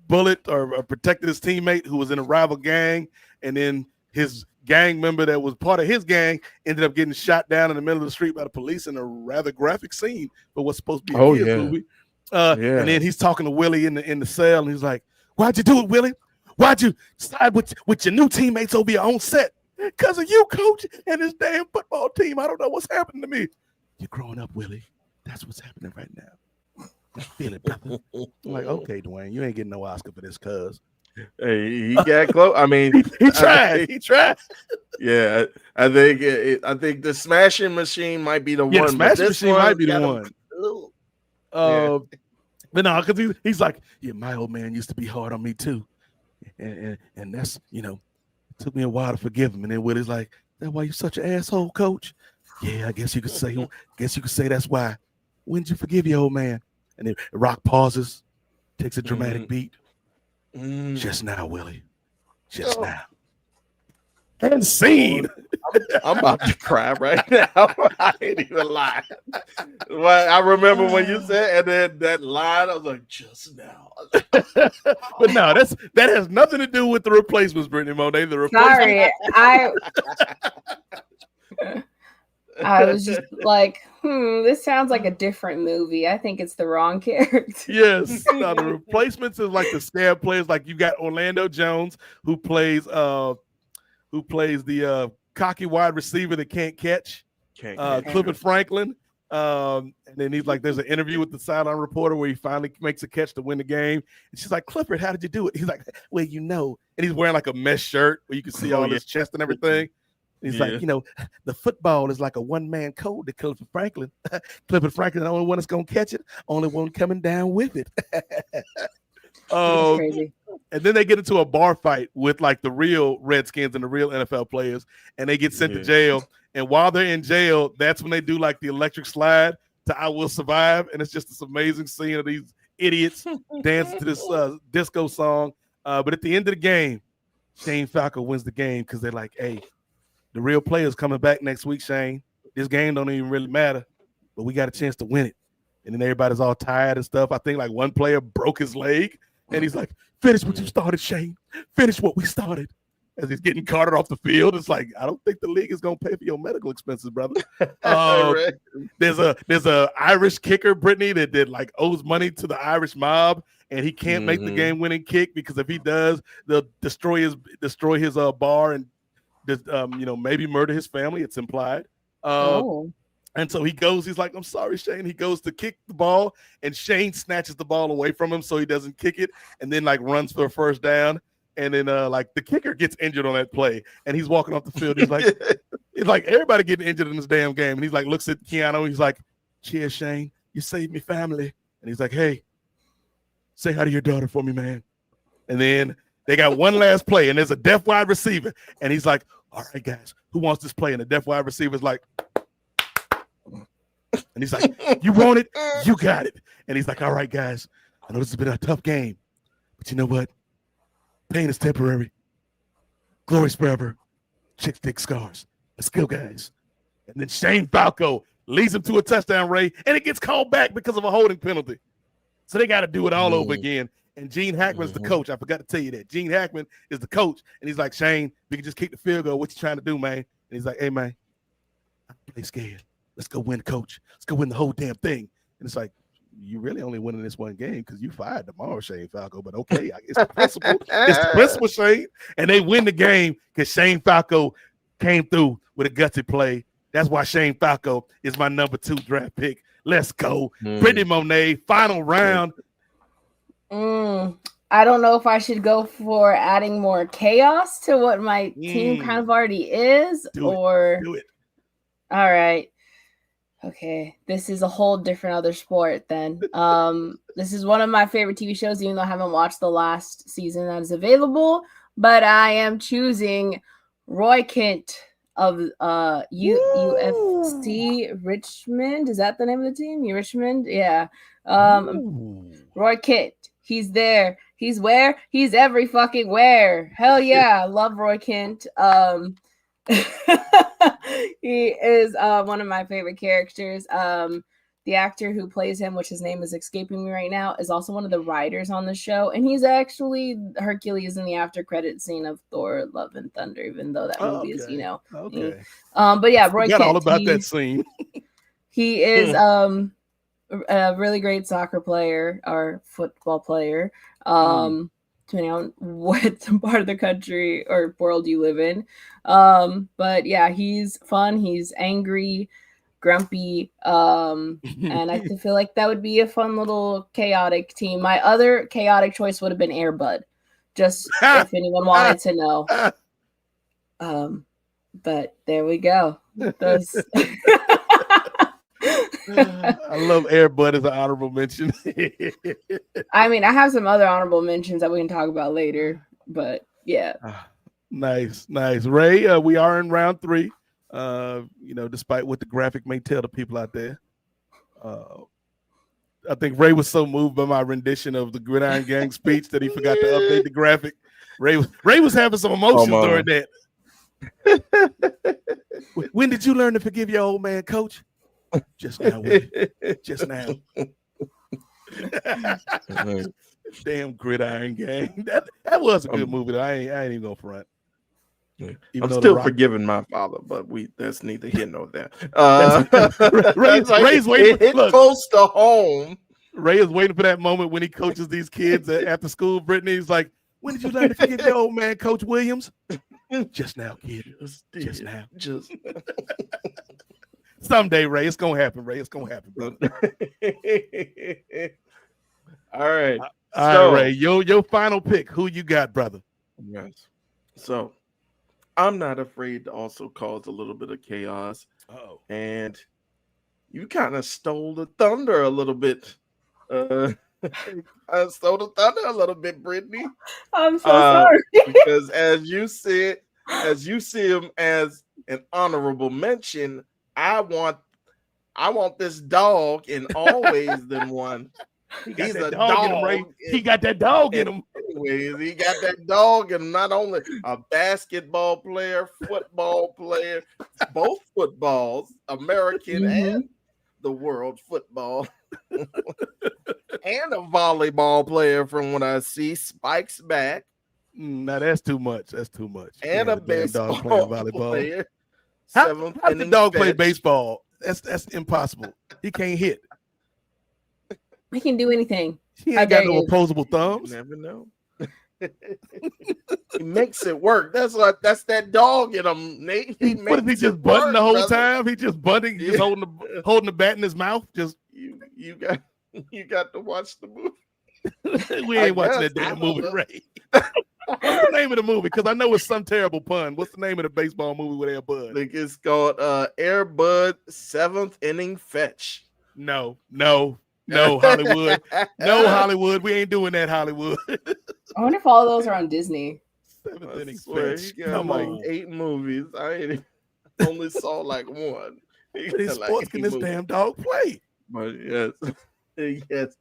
S2: bullet or protected his teammate who was in a rival gang, and then his gang member that was part of his gang ended up getting shot down in the middle of the street by the police in a rather graphic scene for what's supposed to be a kid's movie. And then he's talking to Willie in the cell, and he's like, "Why'd you do it, Willie? Why'd you side with your new teammates over your own set? Because of you, coach, and this damn football team. I don't know what's happening to me." "You're growing up, Willie. That's what's happening right now. Feel it, brother." I'm like, okay, Dwayne, you ain't getting no Oscar for this, cuz.
S1: Hey, he got close. I mean,
S2: he tried. He tried.
S1: Yeah, I think the Smashing Machine might be the one.
S2: The Smashing Machine might be the one. But no, because he's like, yeah, my old man used to be hard on me too, and that's, you know, it took me a while to forgive him. And then Willie's like, "That's why you such an asshole, coach?" "Yeah, I guess you could say. That's why. When did you forgive your old man?" And then Rock pauses, takes a dramatic beat. "Just now, Willie. Just now." And scene.
S1: I'm about to cry right now. I ain't even lie. Well, I remember when you said, and then that line, I was like, "Just now."
S2: But no, that has nothing to do with The Replacements, Brittany Monet. The Replacements.
S3: Sorry, I was just like, this sounds like a different movie. I think it's the wrong character.
S2: Yes. No, The Replacements is like the scab players. Like you got Orlando Jones, who plays the cocky wide receiver that can't catch. Clifford Franklin. And then he's like, there's an interview with the sideline reporter where he finally makes a catch to win the game. And she's like, "Clifford, how did you do it?" He's like, "Well, you know." And he's wearing like a mesh shirt where you can see all his chest and everything. He's like, "You know, the football is like a one-man code to Clifford Franklin. Clifford Franklin, the only one that's going to catch it, only one coming down with it."
S3: Crazy.
S2: And then they get into a bar fight with like the real Redskins and the real NFL players, and they get sent to jail. And while they're in jail, that's when they do like the electric slide to "I Will Survive." And it's just this amazing scene of these idiots dancing to this disco song. But at the end of the game, Shane Falco wins the game because they're like, "Hey, The real players coming back next week, Shane. This game don't even really matter, but we got a chance to win it. And then everybody's all tired and stuff. I think like one player broke his leg, and he's like, finish what you started, Shane. Finish what we started. As he's getting carted off the field, it's like, I don't think the league is going to pay for your medical expenses, brother.
S1: Right.
S2: There's a Irish kicker, Britney, that like owes money to the Irish mob, and he can't make the game-winning kick because if he does, they'll destroy his bar and maybe murder his family. It's implied. And so he goes, he's like, I'm sorry, Shane. He goes to kick the ball, and Shane snatches the ball away from him so he doesn't kick it, and then like runs for a first down. And then like the kicker gets injured on that play, and he's walking off the field. He's like everybody getting injured in this damn game. And he's like, looks at Keanu, he's like, cheers, Shane. You saved me family. And he's like, hey, say hi to your daughter for me, man. And then they got one last play, and there's a deaf wide receiver. And he's like, all right, guys, who wants this play? And the deaf wide receiver's like, and he's like, you want it? You got it. And he's like, all right, guys, I know this has been a tough game, but you know what? Pain is temporary. Glory's forever. Chicks dig scars. Let's go, guys. And then Shane Falco leads him to a touchdown, Ray, and it gets called back because of a holding penalty. So they got to do it all over again. And Gene Hackman's the coach. I forgot to tell you that. Gene Hackman is the coach. And he's like, Shane, we can just kick the field goal. What you trying to do, man? And he's like, hey, man, I play scared. Let's go win, coach. Let's go win the whole damn thing. And it's like, you really only winning this one game because you fired tomorrow, Shane Falco. But okay, it's the principle. It's the principle, Shane. And they win the game because Shane Falco came through with a gutsy play. That's why Shane Falco is my number 2 draft pick. Let's go. Brittany Monet, final round.
S3: I don't know if I should go for adding more chaos to what my team kind of already is. Do it. All right. Okay, this is a whole different other sport then. This is one of my favorite TV shows, even though I haven't watched the last season that is available. But I am choosing Roy Kent of UFC Richmond. Is that the name of the team? Richmond? Yeah. Roy Kent. He's there. He's where? He's every fucking where. Hell yeah. I love Roy Kent. He is one of my favorite characters. The actor who plays him, which his name is escaping me right now, is also one of the writers on the show, and he's actually Hercules in the after credit scene of Thor: Love and Thunder, even though that movie is, but yeah, Roy Kent,
S2: all about that scene.
S3: He is a really great soccer player or football player. Depending on what part of the country or world you live in. But yeah, he's fun. He's angry, grumpy. And I feel like that would be a fun little chaotic team. My other chaotic choice would have been Air Bud, just if anyone wanted to know. But there we go. Those...
S2: I love Air Bud as an honorable mention.
S3: I mean, I have some other honorable mentions that we can talk about later, but yeah.
S2: Nice. Ray, we are in round 3. Despite what the graphic may tell the people out there. I think Ray was so moved by my rendition of the Gridiron Gang speech that he forgot to update the graphic. Ray was having some emotions during that. When did you learn to forgive your old man, Coach? Just now, just now. Damn Gridiron Gang. That was a good movie. I ain't even gonna front.
S1: I'm still forgiving my father, but that's neither here nor there.
S2: Ray's waiting.
S1: Look, close to home.
S2: Ray is waiting for that moment when he coaches these kids after school. Brittany, he's like, "When did you learn to forgive your old man, Coach Williams?" Just now, kid. Just now. Someday, Ray, it's gonna happen. Ray, it's gonna happen, bro.
S1: All right.
S2: All right, Ray. Your final pick. Who you got, brother?
S1: Yes. So I'm not afraid to also cause a little bit of chaos.
S2: Uh-oh.
S1: And you kind of stole the thunder a little bit. I stole the thunder a little bit, Brittany.
S3: I'm so sorry.
S1: Because as you see him as an honorable mention, I want this dog in Always Than One.
S2: He's a dog. He got that dog in him.
S1: anyways. He got that dog, and not only a basketball player, football player, both footballs, American and the world football, and a volleyball player from what I see. Spikes back.
S2: Now that's too much. That's too much.
S1: And a
S2: dog playing
S1: baseball
S2: volleyball.
S1: player.
S2: How
S1: Seventh
S2: does the
S1: inning
S2: dog play
S1: fetch.
S2: baseball? That's impossible. He can't hit.
S3: He can do anything.
S2: He
S3: How
S2: ain't got
S3: dare
S2: no
S3: you.
S2: opposable
S1: You
S2: thumbs.
S1: never know. He makes it work. That's that dog in him, Nate. He
S2: What is he
S1: makes
S2: just
S1: it
S2: bunting
S1: work,
S2: the whole
S1: brother.
S2: time? He just bunting, just holding the bat in his mouth. Just
S1: You got to watch the movie.
S2: we ain't watching
S1: guess.
S2: that
S1: I
S2: damn
S1: don't
S2: movie,
S1: know.
S2: Ray. What's the name of the movie? Because I know it's some terrible pun. What's the name of the baseball movie with Air
S1: I
S2: Bud?
S1: think it's called Air Bud Seventh Inning Fetch.
S2: No, Hollywood. No, Hollywood. We ain't doing that, Hollywood.
S3: I wonder if all of those are on Disney.
S2: Seventh
S1: I
S2: inning
S1: swear,
S2: fetch.
S1: he got
S2: Come
S1: like
S2: on.
S1: 8 movies. I only saw like one. He
S2: What
S1: got like
S2: sports
S1: 8
S2: can this
S1: movies.
S2: damn dog play?
S1: But yes, yes.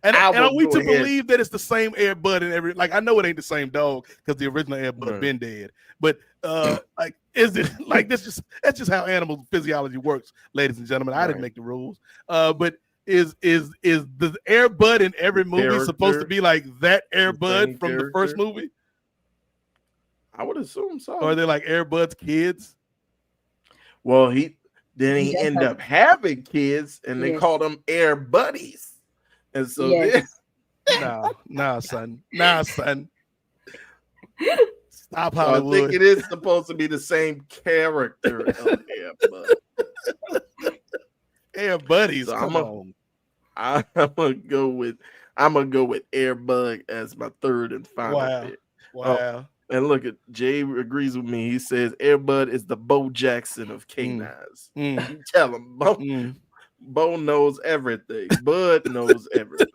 S2: And
S1: I
S2: are
S1: will
S2: we
S1: go
S2: to
S1: ahead.
S2: believe that it's the same Air Bud in every? Like, I know it ain't the same dog because the original Air Bud
S1: Right.
S2: been dead. But like, is it like this? That's just how animal physiology works, ladies and gentlemen. I didn't
S1: Right.
S2: make the rules. But is the Air Bud in every movie supposed to
S1: character,
S2: be like that Air
S1: the
S2: Bud
S1: same
S2: from the first
S1: character?
S2: movie,
S1: I would assume so.
S2: or are they like Air Bud's kids?
S1: Well, he
S3: He does
S1: ended
S3: have-
S1: up having kids, and they
S3: Yes.
S1: called them Air Buddies. And so
S3: Yes.
S2: Nah, son. Stop
S1: so I
S2: Hollywood.
S1: think it is supposed to be the same character of Air Bud.
S2: Air Buddies.
S1: So
S2: Come on.
S1: I'm gonna go with Air Bud as my third and final
S2: Wow.
S1: pick.
S2: Wow.
S1: And look at Jay agrees with me. He says Air Bud is the Bo Jackson of canines. You tell him, Bo knows everything. Bud knows everything.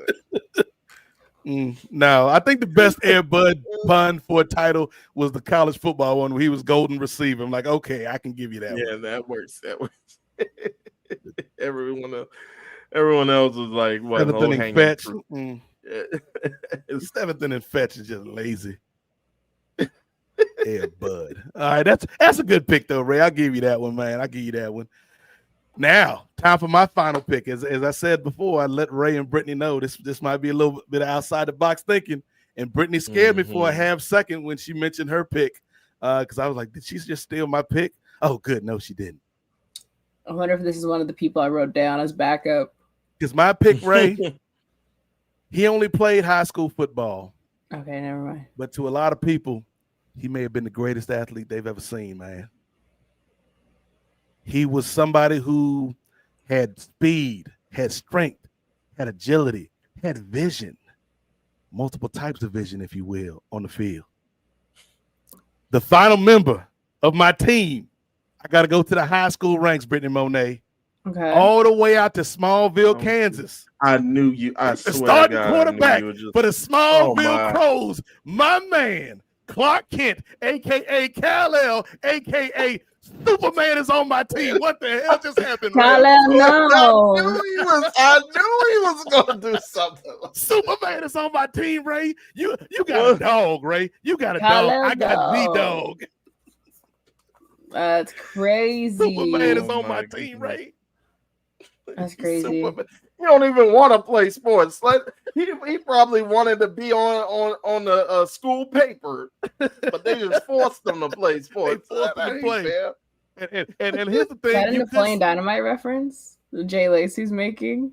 S2: No, I think the best Air Bud pun for a title was the college football one where he was golden receiver. I'm like, okay, I can give you that.
S1: Yeah,
S2: one.
S1: that works. That works. Everyone else was like, what?
S2: Seventh
S1: Low
S2: inning
S1: hanging
S2: fetch.
S1: fruit.
S2: It's seventh inning fetch is just lazy. Air Bud. All right, that's a good pick though, Ray. I'll give you that one, man. I'll give you that one. Now, time for my final pick. As I said before, I let Ray and Britney know this might be a little bit of outside the box thinking. And Britney scared me for a half second when she mentioned her pick. Because I was like, did she just steal my pick? Oh, good. No, she didn't.
S3: I wonder if this is one of the people I wrote down as backup.
S2: Because my pick, Ray, he only played high school football.
S3: Okay, never mind.
S2: But to a lot of people, he may have been the greatest athlete they've ever seen, man. He was somebody who had speed, had strength, had agility, had vision, multiple types of vision, if you will, on the field. The final member of my team, I got to go to the high school ranks, Brittany Monet,
S3: Okay.
S2: all the way out to Smallville, Kansas.
S1: I knew you. I
S2: The
S1: swear
S2: starting
S1: to God,
S2: quarterback
S1: I knew you were
S2: for the Smallville
S1: my.
S2: Crows, my man, Clark Kent, a.k.a. Kal-El, a.k.a. Superman is on my team. What the hell just happened, Ray?
S3: Kal-El, no.
S1: I knew he was going to do something.
S2: Superman is on my team, Ray. You got a dog, Ray. You got a
S3: Kal-El
S2: dog. I got the
S3: dog.
S2: dog.
S3: That's crazy.
S2: Superman is
S1: Oh
S2: on my
S1: my
S2: team,
S1: goodness.
S2: Ray.
S3: That's crazy.
S1: Superman. He don't even want to play sports. Like, he probably wanted to be on the school paper, but they just forced him to play sports.
S2: They forced him to
S1: That ain't
S2: play.
S1: fair.
S2: And here's the
S3: Is that
S2: thing.
S3: a Napoleon Dynamite reference? The Jay Lacey's making?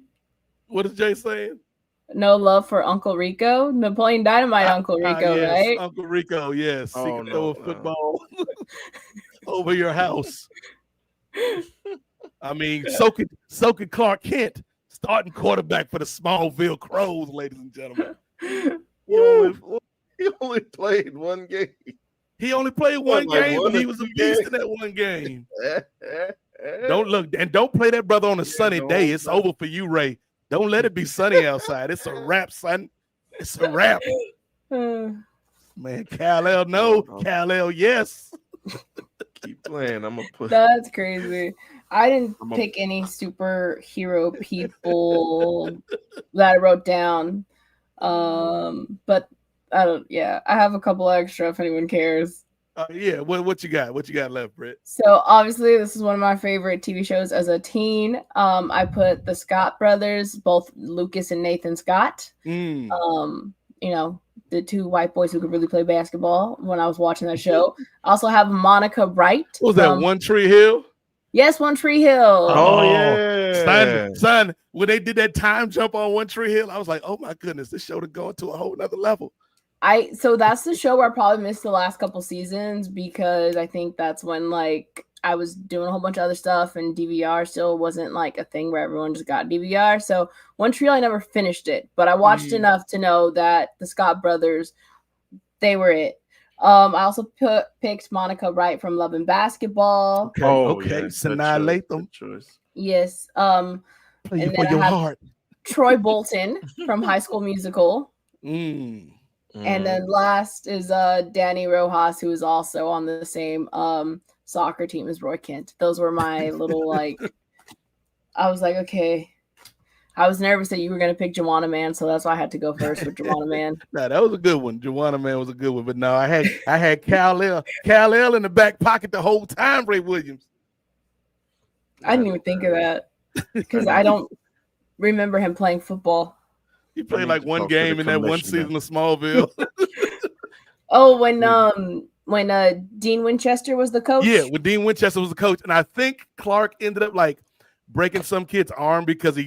S2: What is Jay saying?
S3: No love for Uncle Rico? Napoleon Dynamite Uncle Rico,
S2: yes,
S3: right?
S2: Uncle Rico, yes.
S1: Oh,
S2: He can
S1: no,
S2: throw a
S1: no.
S2: football over your house. I mean, so could Clark Kent, starting quarterback for the Smallville Crows, ladies and gentlemen.
S1: He only played one game.
S2: He only played one
S1: Like
S2: game,
S1: one
S2: but he
S1: or
S2: was a
S1: two
S2: beast
S1: games.
S2: in that one game. Don't play that brother on a sunny day. It's over for you, Ray. Don't let it be sunny outside. It's a wrap, son. It's a wrap. Man, Kal-El, no. Kal-El, yes.
S1: Keep playing. I'm gonna put.
S3: That's crazy. I didn't
S1: I'm a-
S3: pick any superhero people that I wrote down. But I don't. Yeah, I have a couple extra if anyone cares.
S2: Yeah, what you got? What you got left, Britt?
S3: So obviously, this is one of my favorite TV shows as a teen. I put the Scott brothers, both Lucas and Nathan Scott. You know, the two white boys who could really play basketball when I was watching that show. I also have Monica Wright.
S2: What was that, One Tree Hill?
S3: Yes, One Tree Hill.
S1: Oh yeah,
S2: son. When they did that time jump on One Tree Hill, I was like, oh my goodness, this show to go to a whole nother level.
S3: So that's the show where I probably missed the last couple seasons because I think that's when like I was doing a whole bunch of other stuff and DVR still wasn't like a thing where everyone just got DVR. So One Tree Hill, I never finished it, but I watched enough to know that the Scott brothers, they were it. I also picked Monica Wright from Love and Basketball.
S2: Okay. Sanaa Lathan.
S3: Yes.
S2: Play for your heart.
S3: Troy Bolton from High School Musical. And then last is Danny Rojas, who is also on the same soccer team as Roy Kent. Those were my little like. I was like, okay. I was nervous that you were going to pick Juwanna Mann, so that's why I had to go first with Juwanna Mann.
S2: No, that was a good one. Juwanna Mann was a good one, but no, I had Kal-El in the back pocket the whole time. Ray Williams.
S3: I didn't even think of that because I don't remember him playing football.
S2: He played like one game in that one season of Smallville.
S3: Oh, when Dean Winchester was the coach?
S2: Yeah, when Dean Winchester was the coach. And I think Clark ended up like breaking some kid's arm because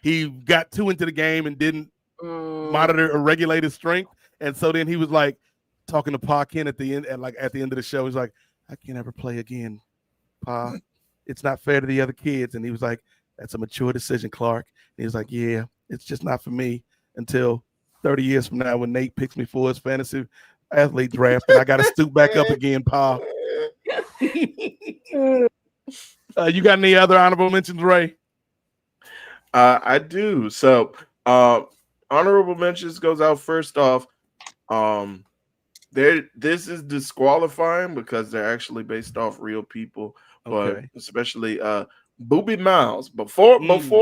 S2: he got too into the game and didn't monitor or regulate his strength. And so then he was like talking to Pa Kent at the end of the show. He's like, I can't ever play again, Pa. It's not fair to the other kids. And he was like, that's a mature decision, Clark. And he was like, yeah, it's just not for me until 30 years from now when Nate picks me for his fantasy athlete draft and I got to stoop back up again, Pa. You got any other honorable mentions, Ray?
S1: I do. So honorable mentions goes out first off. This is disqualifying because they're actually based off real people, but especially Boobie Miles. Before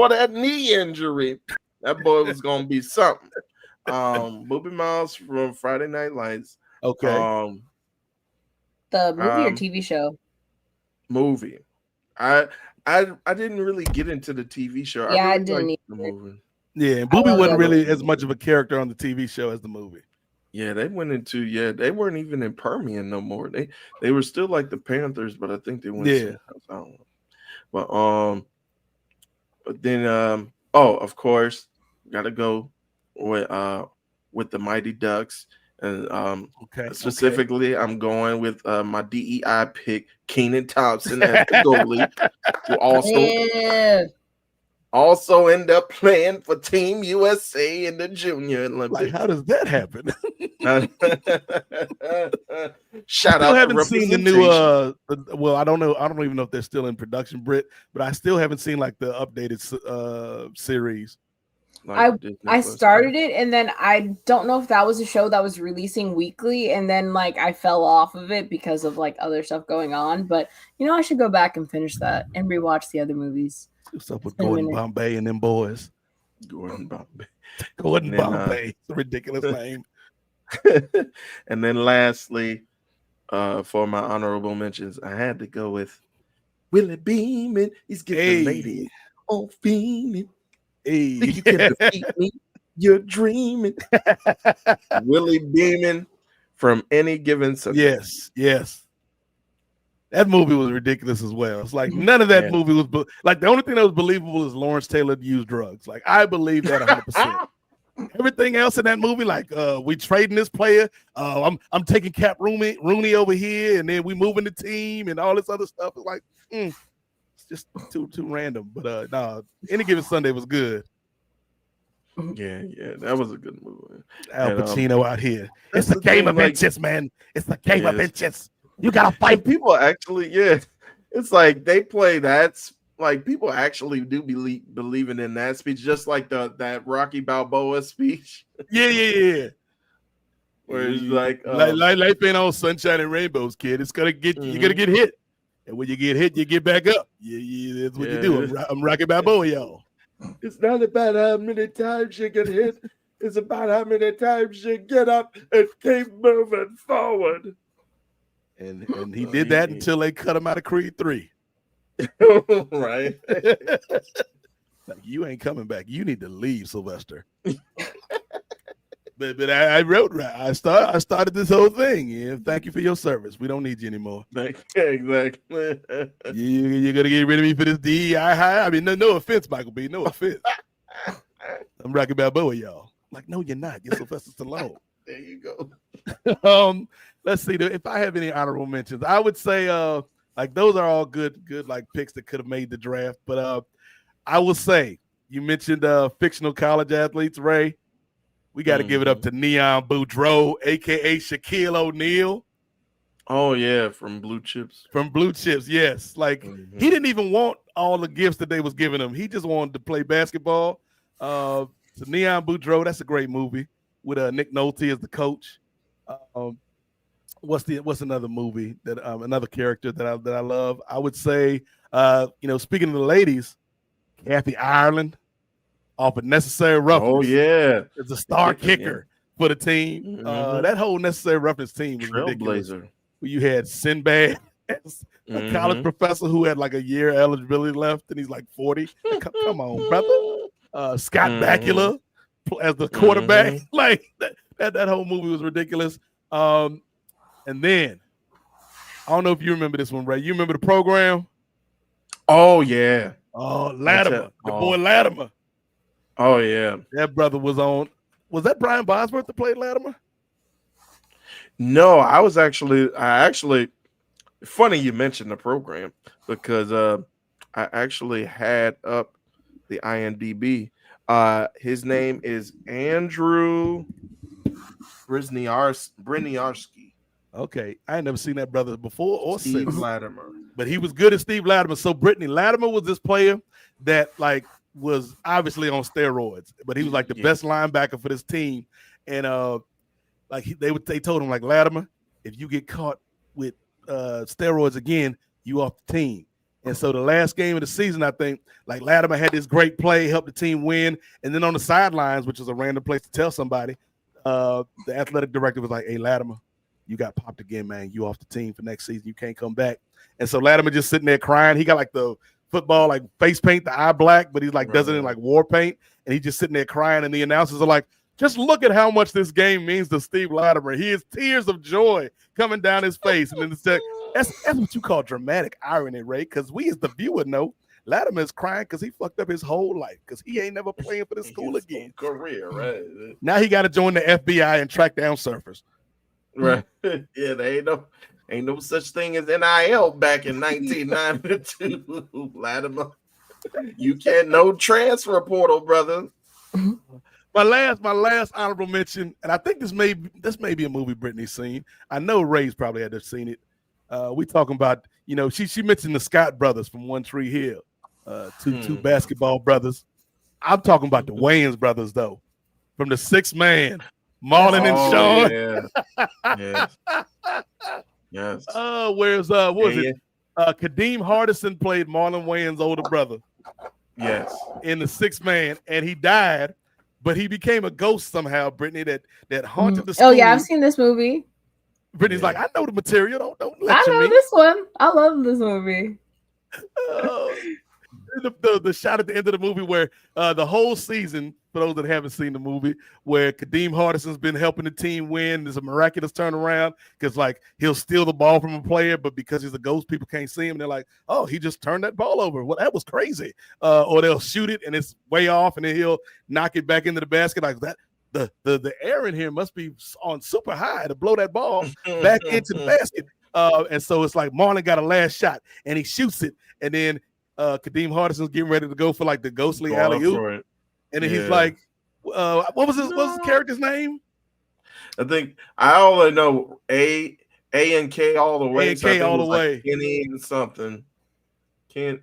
S1: that knee injury, that boy was gonna be something. Boobie Miles from Friday Night Lights.
S3: The movie or TV show?
S1: Movie. I didn't really get into the TV show.
S3: Yeah,
S1: I
S3: didn't
S1: liked the movie.
S2: Yeah, and Boobie wasn't really as much of a character on the TV show as the movie.
S1: Yeah, they went into they weren't even in Permian no more. They were still like the Panthers, but I think they went somewhere else. I don't know. But then of course, gotta go with the Mighty Ducks. And specifically, I'm going with my DEI pick, Kenan Thompson as the goalie, who also end up playing for Team USA in the Junior Olympics.
S2: Like, how does that happen?
S1: Shout out!
S2: I haven't seen the new. Well, I don't know. I don't even know if they're still in production, Britt. But I still haven't seen like the updated series.
S3: I started it and then I don't know if that was a show that was releasing weekly and then like I fell off of it because of like other stuff going on. But I should go back and finish that and rewatch the other movies.
S2: What's up with Gordon Bombay and them boys?
S1: Gordon Bombay.
S2: Bombay. It's a ridiculous name.
S1: And then lastly, for my honorable mentions, I had to go with Willie Beeman. He's getting the lady on feeling. Hey, you can defeat me. You're dreaming. Willie Beeman from Any Given Sunday.
S2: Yes. That movie was ridiculous as well. It's like none of that movie was like the only thing that was believable is Lawrence Taylor used drugs. Like I believe that 100%. Everything else in that movie, like we trading this player, I'm taking Cap Rooney over here, and then we moving the team and all this other stuff. It's like it's just too random. But no, Any Given Sunday was good.
S1: Yeah, that was a good movie.
S2: Al Pacino out here. It's the game of inches, man. It's the game of inches. You gotta fight.
S1: People actually, it's like they play that's like people actually do believing in that speech, just like that Rocky Balboa speech.
S2: Yeah.
S1: Where it's like
S2: life ain't all sunshine and rainbows, kid. It's gonna get you're gonna get hit, and when you get hit, you get back up. Yeah, that's what you do. I'm Rocky Balboa, y'all.
S1: It's not about how many times you get hit. It's about how many times you get up and keep moving forward.
S2: And he did that until they cut him out of Creed 3.
S1: Right.
S2: Like, you ain't coming back. You need to leave, Sylvester. But I wrote right. I started this whole thing. Yeah, thank you for your service. We don't need you anymore.
S1: Exactly.
S2: You're gonna get rid of me for this DEI high? I mean, no offense, Michael B. No offense. I'm Rocky Balboa, y'all. Like, no, you're not. You're Sylvester Stallone.
S1: There you go.
S2: Let's see. If I have any honorable mentions, I would say like those are all good like picks that could have made the draft. But I will say you mentioned fictional college athletes, Ray. We got to give it up to Neon Boudreaux, aka Shaquille O'Neal.
S1: Oh yeah, from Blue Chips.
S2: From Blue Chips, yes. Like he didn't even want all the gifts that they was giving him. He just wanted to play basketball. So Neon Boudreaux, that's a great movie with Nick Nolte as the coach. What's another movie that another character that I love? I would say, speaking of the ladies, Kathy Ireland off of Necessary Roughness.
S1: Oh yeah,
S2: is a star kicker for the team. That whole Necessary Roughness team was ridiculous. Where you had Sinbad as a college professor who had like a year eligibility left, and he's like 40. Come on, brother. Scott Bakula as the quarterback. Like that whole movie was ridiculous. And then I don't know if you remember this one, Ray. You remember the program?
S1: Oh yeah.
S2: Oh, Latimer, boy Latimer.
S1: Oh yeah,
S2: that brother was on. Was that Brian Bosworth that played Latimer?
S1: No, I actually. Funny you mentioned the program because I actually had up the IMDb. His name is Andrew Briniarski.
S2: Okay, I ain't never seen that brother before or
S1: Steve
S2: since.
S1: Latimer.
S2: But he was good as Steve Latimer. So Britney Latimer was this player that like was obviously on steroids, but he was like the best linebacker for this team. And they told him like, Latimer, if you get caught with steroids again, you off the team. And so the last game of the season, I think, like Latimer had this great play, helped the team win. And then on the sidelines, which is a random place to tell somebody, the athletic director was like, hey, Latimer, you got popped again, man. You off the team for next season. You can't come back. And so Latimer just sitting there crying. He got like the football, like face paint, the eye black, but he's like does it in like war paint. And he's just sitting there crying. And the announcers are like, just look at how much this game means to Steve Latimer. He has tears of joy coming down his face. And then it's like, that's what you call dramatic irony, Ray, because we as the viewer know Latimer is crying because he fucked up his whole life because he ain't never playing for the school again.
S1: Career, right?
S2: Now he got to join the FBI and track down surfers.
S1: Right. Yeah, there ain't no such thing as NIL back in 1992. Latimer, you can't no transfer portal, brother.
S2: My last honorable mention, and I think this may be a movie Britney's seen. I know Ray's probably had to seen it. We talking about, she mentioned the Scott brothers from One Tree Hill, two basketball brothers. I'm talking about the Wayans brothers though, from the 6 Man. Marlon and Sean.
S1: Yeah. Yes.
S2: Where's what was it? Kadeem Hardison played Marlon Wayans' older brother.
S1: Yes.
S2: In the 6 Man, and he died, but he became a ghost somehow, Brittany, that haunted the school.
S3: Oh yeah, I've seen this movie.
S2: Brittany's like, I know the material. Don't lecture
S3: me. I know this one. I love this movie.
S2: The shot at the end of the movie where the whole season, for those that haven't seen the movie, where Kadeem Hardison's been helping the team win. There's a miraculous turnaround because like he'll steal the ball from a player, but because he's a ghost, people can't see him. And they're like, oh, he just turned that ball over. Well, that was crazy. Or they'll shoot it and it's way off, and then he'll knock it back into the basket like that. The air in here must be on super high to blow that ball back into the basket. And so it's like Marlon got a last shot and he shoots it, and then Kadeem Hardison's getting ready to go for like the ghostly alley-oop. And then he's like, what was his character's name?
S1: I think I only know A and K all the way.
S2: A and K all the way.
S1: Like Kenny and something.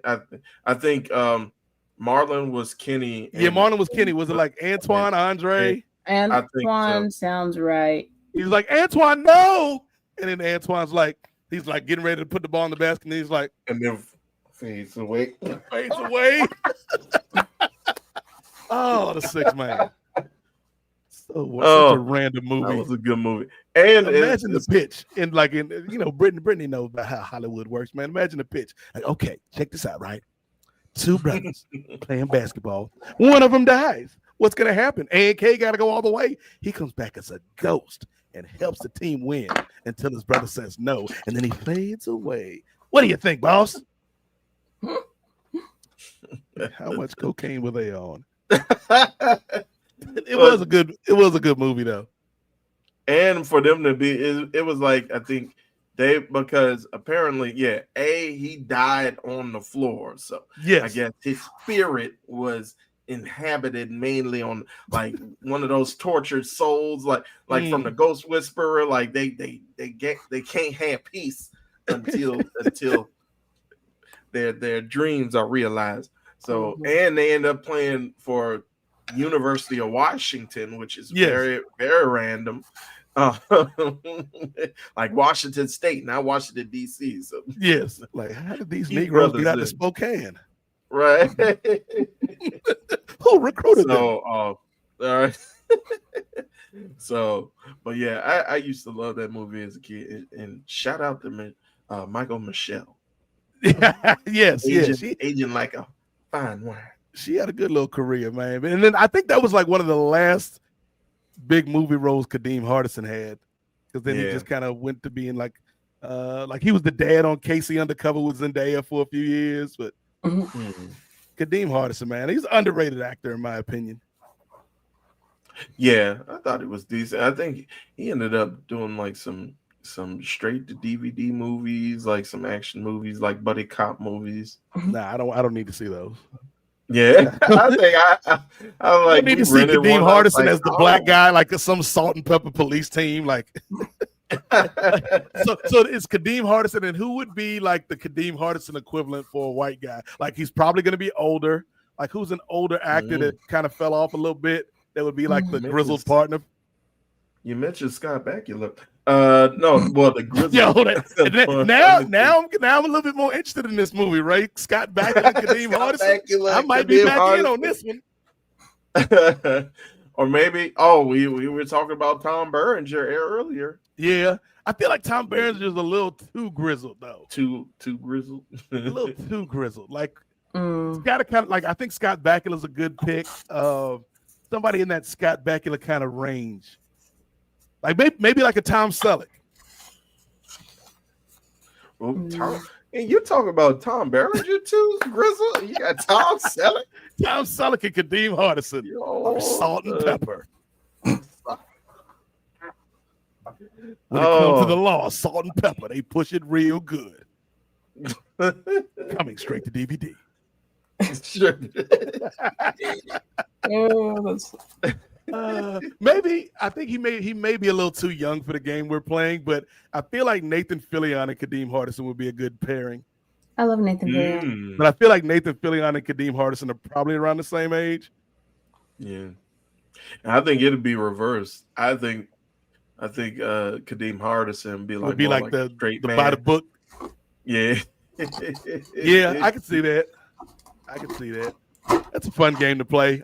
S1: I think Marlon was Kenny.
S2: Yeah, Marlon was Kenny. Was it like Antoine, Andre?
S3: Antoine sounds right.
S2: He's like, Antoine, no. And then Antoine's like, he's like getting ready to put the ball in the basket, and he's like,
S1: and then fades away.
S2: Oh, the 6 Man. Such a random
S1: that
S2: movie.
S1: was a good movie. And
S2: imagine the pitch Brittany knows about how Hollywood works, man. Imagine the pitch. Like, okay, check this out, right? Two brothers playing basketball. One of them dies. What's gonna happen? A&K got to go all the way. He comes back as a ghost and helps the team win until his brother says no, and then he fades away. What do you think, boss? How much cocaine were they on? It was a good movie though.
S1: And for them to be, it was like, I think because apparently, he died on the floor. So
S2: yes.
S1: I guess his spirit was inhabited mainly on like one of those tortured souls, like from the Ghost Whisperer. Like they can't have peace until their dreams are realized. So and they end up playing for University of Washington, which is very, very random. Like Washington State, not Washington D.C. So
S2: yes, like how did these Negroes get out to Spokane?
S1: Right.
S2: Who recruited them?
S1: All right. So, but yeah, I used to love that movie as a kid, and shout out to Michael Michelle.
S2: Yes,
S1: aging like a fine wine.
S2: She had a good little career, man. And then I think that was like one of the last big movie roles Kadeem Hardison had, because then he just kind of went to being like he was the dad on Casey Undercover with Zendaya for a few years. But Kadeem Hardison, man, he's an underrated actor in my opinion.
S1: Yeah, I thought it was decent. I think he ended up doing like some straight to DVD movies, like some action movies, like buddy cop movies.
S2: Nah, I don't need to see those.
S1: Yeah, I think I like.
S2: I need to see Kadeem Hardison as the black guy, like some Salt and Pepper Police team, like. So it's Kadeem Hardison, and who would be like the Kadeem Hardison equivalent for a white guy? Like he's probably going to be older. Like who's an older actor that kind of fell off a little bit? That would be like the grizzled partner.
S1: You mentioned Scott Bakula. No, well the grizzled.
S2: now I'm a little bit more interested in this movie, right? Scott Bakula, Kadeem Hardison. I might be back in on this one.
S1: Or maybe we were talking about Tom Berenger earlier.
S2: Yeah, I feel like Tom Berenger is a little too grizzled though.
S1: Too grizzled.
S2: A little too grizzled. Like it's got to kind of like I think Scott Bakula is a good pick. Somebody in that Scott Bakula kind of range. Like maybe like a Tom Selleck.
S1: Well, and you're talking about Tom Berenger too, Grizzle? You got Tom Selleck?
S2: Tom Selleck and Kadeem Hardison. Salt and pepper. When it comes to the law, salt and pepper, they push it real good. Coming straight to DVD.
S1: Sure.
S2: Maybe I think he may be a little too young for the game we're playing, but I feel like Nathan Fillion and Kadeem Hardison would be a good pairing.
S3: I love Nathan Fillion,
S2: but I feel like Nathan Fillion and Kadeem Hardison are probably around the same age.
S1: Yeah, I think it'd be reversed. I think Kadeem Hardison would be like
S2: the
S1: straight
S2: the
S1: man.
S2: by the book.
S1: Yeah,
S2: yeah, I can see that. That's a fun game to play.